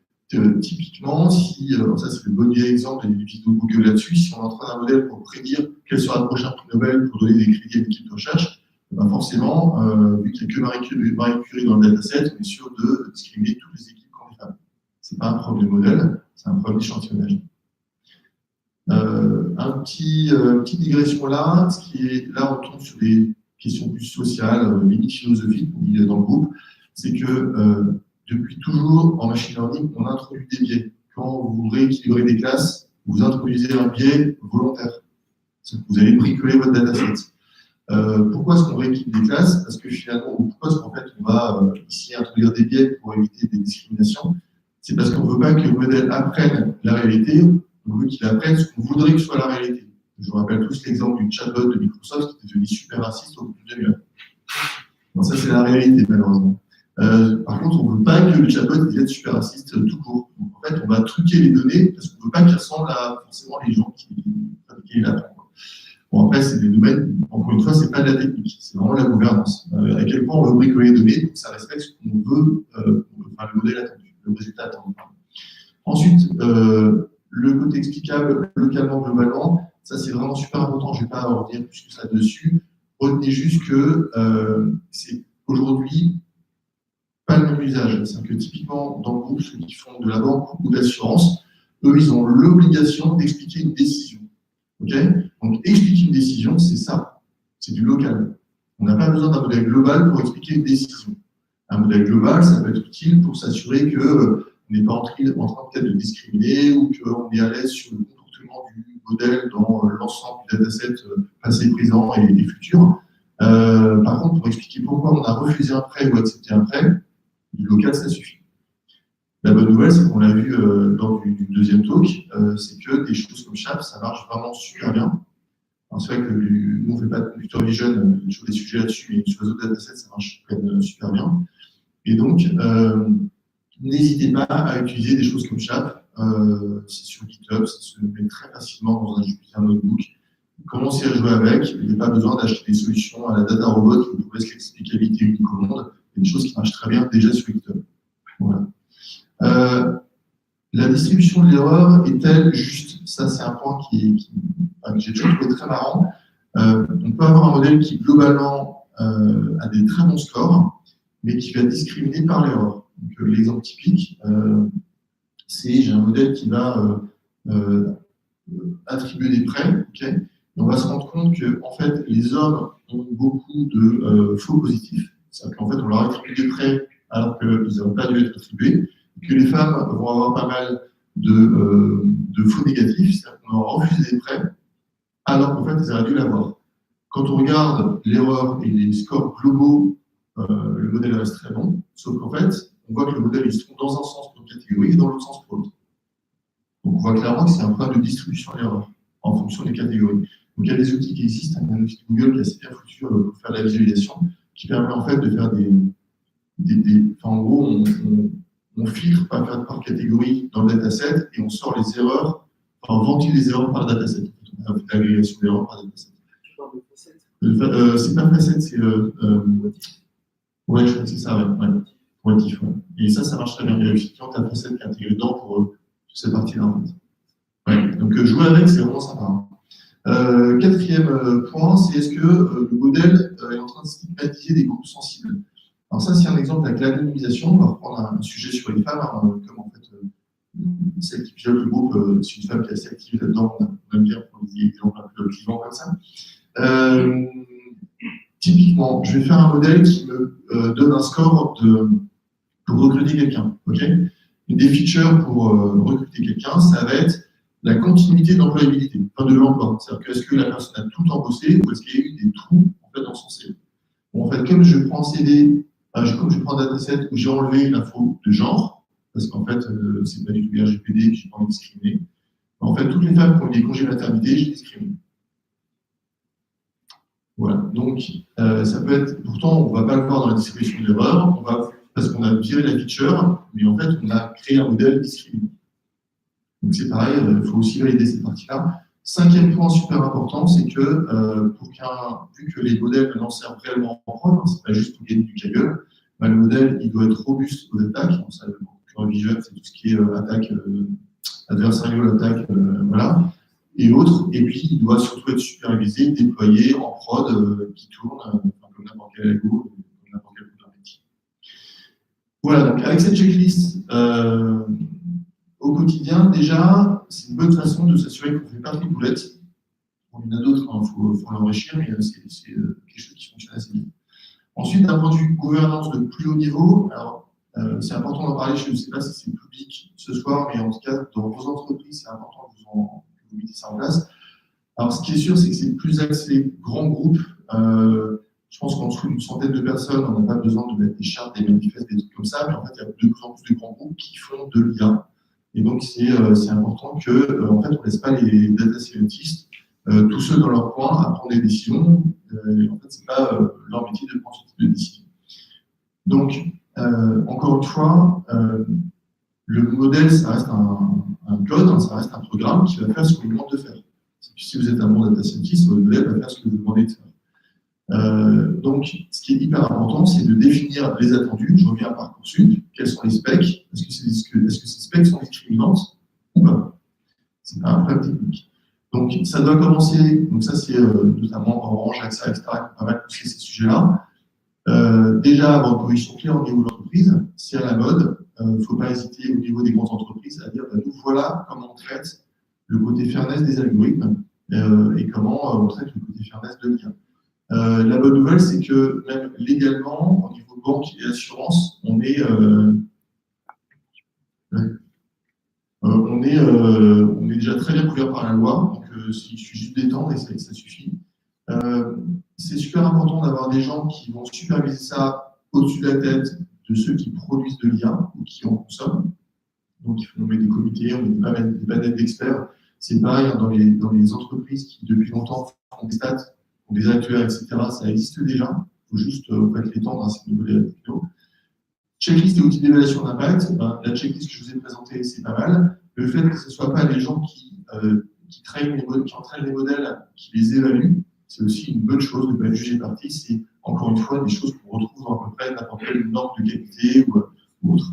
typiquement, si, ça c'est le bon exemple, il y a des vidéos Google là-dessus, si on entraîne un modèle pour prédire quel sera le prochain prix Nobel pour donner des crédits à l'équipe de recherche, ben forcément, vu qu'il n'y a que Marie Curie dans le dataset, on est sûr de discriminer toutes les équipes qui ont des femmes. Ce n'est pas un problème de modèle, c'est un problème d'échantillonnage. Petite digression là, ce qui est, là on tombe sur des questions plus sociales, limite philosophiques, il est dans le groupe, c'est que depuis toujours, en machine learning, on introduit des biais. Quand vous rééquilibrez des classes, vous introduisez un biais volontaire. Vous allez bricoler votre dataset. Pourquoi est-ce qu'on rééquilibre des classes? Parce que finalement, pourquoi est-ce qu'en fait on va ici introduire des biais pour éviter des discriminations? C'est parce qu'on ne veut pas que le modèle apprenne la réalité, on veut qu'il apprenne ce qu'on voudrait que soit la réalité. Je vous rappelle tous l'exemple du chatbot de Microsoft qui était devenu super raciste au bout de 2 heures. Bon, ça, c'est la réalité, malheureusement. Par contre, on ne veut pas que le chatbot devienne super raciste tout court. Donc, en fait, on va truquer les données parce qu'on ne veut pas qu'il ressemble à forcément les gens qui l'apprennent. Bon, après, c'est des domaines, encore une fois, ce n'est pas de la technique, c'est vraiment la gouvernance. À quel point on veut bricoler les données pour que ça respecte ce qu'on veut, enfin, le modèle attendu, le résultat attendu. Ensuite, le côté explicable localement, globalement, ça c'est vraiment super important, je ne vais pas revenir plus que ça dessus. Retenez juste que c'est aujourd'hui pas le même usage. C'est que typiquement, dans le groupe, ceux qui font de la banque ou d'assurance, eux, ils ont l'obligation d'expliquer une décision. Okay, donc, expliquer une décision, c'est ça. C'est du local. On n'a pas besoin d'un modèle global pour expliquer une décision. Un modèle global, ça peut être utile pour s'assurer qu'on n'est pas en train peut-être de discriminer ou qu'on est à l'aise sur le comportement du modèle dans l'ensemble du dataset passé, présent et futur. Par contre, pour expliquer pourquoi on a refusé un prêt ou accepté un prêt, du local, ça suffit. La bonne nouvelle, c'est qu'on l'a vu lors du deuxième talk, c'est que des choses comme Chap, ça marche vraiment super bien. C'est vrai que nous, on ne fait pas de computer vision sur des sujets là-dessus, mais sur les autres datasets, ça marche quand même super bien. Et donc, n'hésitez pas à utiliser des choses comme Chap. C'est sur GitHub, ça se met très facilement dans un Jupyter Notebook. Commencez à jouer avec. Il n'y a pas besoin d'acheter des solutions à la data robot qui vous laisse l'explicabilité unique au monde. Il y a des choses qui marchent très bien déjà sur GitHub. Voilà. La distribution de l'erreur est-elle juste? Ça, c'est un point que j'ai toujours trouvé très marrant. On peut avoir un modèle qui, globalement, a des très bons scores, mais qui va discriminer par l'erreur. L'exemple typique, c'est j'ai un modèle qui va attribuer des prêts, okay, et on va se rendre compte que en fait, les hommes ont beaucoup de faux positifs, c'est-à-dire qu'en fait, on leur attribue des prêts alors qu'ils n'ont pas dû être attribués, et que les femmes vont avoir pas mal de faux négatifs, c'est-à-dire qu'on leur refuse des prêts alors qu'en fait, ils auraient dû l'avoir. Quand on regarde l'erreur et les scores globaux, le modèle reste très bon, sauf qu'en fait, on voit que le modèle il se trompe dans un sens pour une catégorie et dans l'autre sens pour l'autre. Donc on voit clairement que c'est un problème de distribution d'erreur en fonction des catégories. Donc il y a des outils qui existent, il y a un outil de Google qui est assez bien foutu pour faire la visualisation, qui permet en fait de faire en gros, on filtre par catégorie dans le dataset et on sort les erreurs, enfin on ventile les erreurs par dataset. On a fait l'agrégation d'erreurs par dataset. C'est pas facet, c'est ouais, je crois que c'est ça, ouais. Motif, ouais. Et ça marche très bien. Il y a effectivement ta facette qui est intégrée dedans pour cette partie-là, en fait. Ouais. Donc, jouer avec, c'est vraiment sympa. Quatrième point, c'est est-ce que le modèle est en train de stigmatiser des groupes sensibles? Alors ça, c'est un exemple avec l'anonymisation. On va reprendre un sujet sur les femmes, comme en fait, celle qui pilote le groupe, c'est une femme qui est assez active là-dedans. On aime bien prendre des exemples un peu clivants comme ça. Typiquement, je vais faire un modèle qui me donne un score pour recruter quelqu'un. Okay, une des features pour recruter quelqu'un, ça va être la continuité de l'employabilité, enfin de l'emploi. C'est-à-dire que est-ce que la personne a tout le temps bossé ou est-ce qu'il y a eu des trous en fait, dans son CV. Bon, en fait, comme je prends un CV, comme je prends un dataset où j'ai enlevé l'info de genre, parce qu'en fait, c'est pas du tout RGPD que j'ai pas envie de discriminer. En fait, toutes les femmes qui ont eu des congés maternité, je les discrimine. Voilà. Donc, ça peut être. Pourtant, on ne va pas le voir dans la distribution de l'erreur, parce qu'on a viré la feature, mais en fait, on a créé un modèle discriminant. Donc, c'est pareil, il faut aussi valider cette partie-là. Cinquième point super important, c'est que vu que les modèles maintenant servent réellement en prod, hein, c'est pas juste pour gagner du cagueur, le modèle il doit être robuste aux attaques. Donc, ça, le vision, c'est tout ce qui est attaque, adversarial attaque, voilà, et autres. Et puis, il doit surtout être supervisé, déployé en prod, qui tourne comme n'importe quel algo, comme n'importe quel métier. Voilà, donc avec cette checklist, au quotidien, déjà, c'est une bonne façon de s'assurer qu'on ne fait pas trop de boulettes. Bon, il y en a d'autres, il faut l'enrichir, mais c'est quelque chose qui fonctionne assez bien. Ensuite, d'un point de vue gouvernance de plus haut niveau, alors c'est important d'en parler, je ne sais pas si c'est public ce soir, mais en tout cas, dans vos entreprises, c'est important que vous mettez ça en place. Alors, ce qui est sûr, c'est que c'est plus axé grand groupe. Je pense qu'en dessous d'une centaine de personnes, on n'a pas besoin de mettre des chartes, des manifestes, des trucs comme ça, mais en fait, il y a de plus en plus de grands groupes qui font de l'IA. Et donc, c'est important que, en fait, on ne laisse pas les data scientists tout seuls dans leur coin à prendre des décisions. En fait, ce n'est pas leur métier de prendre ce type de décision. Donc, encore une fois, le modèle, ça reste un code, hein, ça reste un programme qui va faire ce qu'on lui demande de faire. Si vous êtes un bon data scientist, votre modèle va faire ce que vous demandez de faire. Donc, ce qui est hyper important, c'est de définir les attendus. Je reviens à Parcoursup. Quels sont les specs? Est-ce que ces specs sont discriminantes ou pas? C'est pas un problème technique. Donc, ça doit commencer. Donc, ça, c'est notamment Orange, AXA, etc., qui ont pas mal poussé ces sujets-là. Déjà, avoir une position claire au niveau de l'entreprise, c'est à la mode. Il ne faut pas hésiter au niveau des grandes entreprises à dire nous voilà comment on traite le côté fairness des algorithmes et comment on traite le côté fairness de l'IA. La bonne nouvelle, c'est que même légalement, au niveau banque et assurance, on est déjà très bien couvert par la loi, donc il suffit juste d'étendre et ça suffit. C'est super important d'avoir des gens qui vont superviser ça au-dessus de la tête de ceux qui produisent de l'IA ou qui en consomment. Donc il faut nommer des comités, on met des panels d'experts. C'est pareil hein, dans les entreprises qui depuis longtemps font des stats, font des actuaires, etc. Ça existe déjà. Il faut juste l'étendre à ce niveau de la techno. Checklist et outils d'évaluation d'impact. La checklist que je vous ai présentée, c'est pas mal. Le fait que ce ne soit pas les gens qui entraînent les modèles, qui les évaluent, c'est aussi une bonne chose de ne pas être jugé parti. C'est encore une fois des choses qu'on retrouve dans à peu près n'importe quelle norme de qualité ou autre.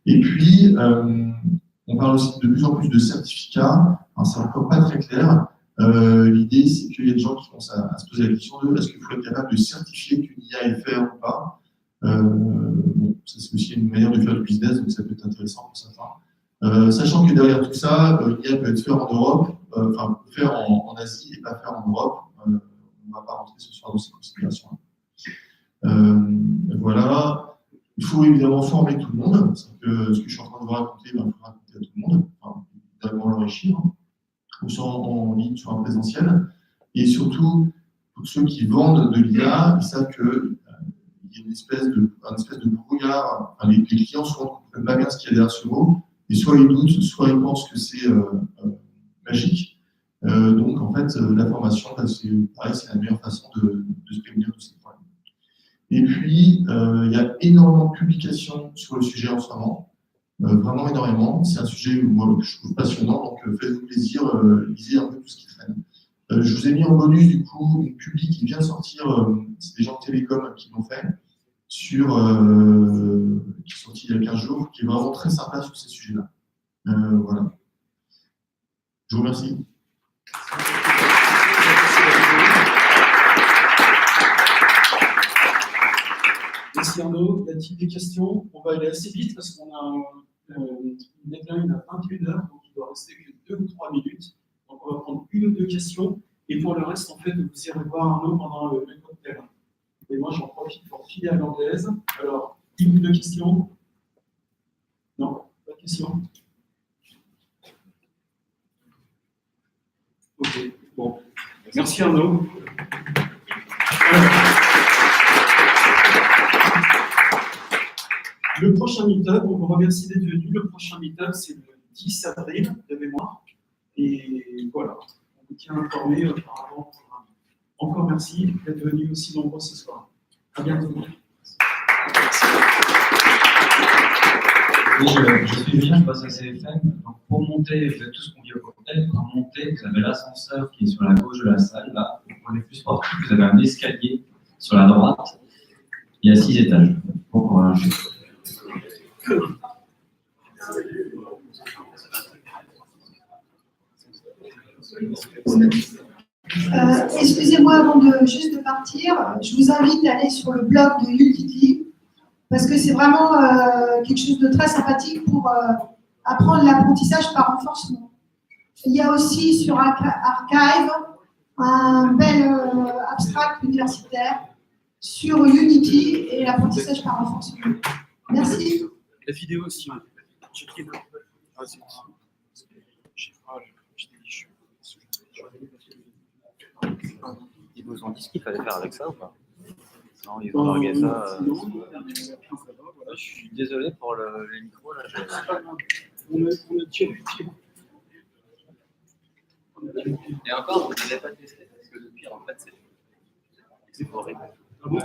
Et puis, on parle aussi de plus en plus de certificats. Alors, c'est encore pas très clair. L'idée, c'est qu'il y a des gens qui commencent à se poser la question de est-ce qu'il faut être capable de certifier qu'une IA est faite ou pas. Bon, ça c'est aussi une manière de faire du business, donc ça peut être intéressant pour certains. Sachant que derrière tout ça, l'IA peut être faite en Europe, enfin faire en Asie et pas faire en Europe. On ne va pas rentrer ce soir dans ces considérations. Voilà. Il faut évidemment former tout le monde. Ce que je suis en train de vous raconter, il faut raconter à tout le monde, enfin, évidemment l'enrichir, ou soit en ligne, soit en présentiel. Et surtout, pour ceux qui vendent de l'IA, ils savent qu'il y a une espèce de brouillard. Enfin, les clients souvent ne comprennent pas bien ce qu'il y a derrière ce mot, et soit ils doutent, soit ils pensent que c'est magique. Donc, en fait, la formation, c'est pareil, c'est la meilleure façon de se prévenir de ces problèmes. Et puis, il y a énormément de publications sur le sujet en ce moment, vraiment énormément. C'est un sujet que je trouve passionnant, donc faites-vous plaisir, lisez un peu tout ce qui traîne. Je vous ai mis en bonus, du coup, une publi qui vient de sortir, c'est des gens de Télécom qui l'ont fait, qui est sorti il y a 15 jours, qui est vraiment très sympa sur ces sujets-là. Voilà. Je vous remercie. Merci Arnaud. Y a-t-il des questions? On va aller assez vite parce qu'on a une deadline à 21h, donc il doit rester que 2 ou 3 minutes. Donc on va prendre 1 ou 2 questions. Et pour le reste, en fait, vous irez voir Arnaud pendant le cocktail. Et moi, j'en profite pour filer à l'anglaise. Alors, 1 ou 2 questions? Non, pas de questions? Ok, bon. Merci Arnaud. Le prochain meet-up, on vous remercie d'être venu. Le prochain meet-up, c'est le 10 avril de mémoire. Et voilà, on vous tient informé par rapport au programme. Encore merci d'être venu aussi nombreux ce soir. À bientôt. Oui, je suis Julien, je passe à CFM. Donc, pour monter, vous faites tout ce qu'on dit au cocktail. Pour monter, vous avez l'ascenseur qui est sur la gauche de la salle. Là, pour les plus sportifs, vous avez un escalier sur la droite. Il y a 6 étages. Bon courage. Excusez-moi avant juste de partir, je vous invite à aller sur le blog de Udity parce que c'est vraiment quelque chose de très sympathique pour apprendre l'apprentissage par renforcement. Il y a aussi sur Archive un bel abstract universitaire sur Unity et l'apprentissage par renforcement. Merci. La vidéo aussi. Ils vous ont dit ce qu'il fallait faire avec ça ou pas? Non, ils ont largué ça. Je suis désolé pour les micros là. On a tiré. Et encore, vous n'avez pas testé parce que le pire en fait c'est horrible. Ah bon?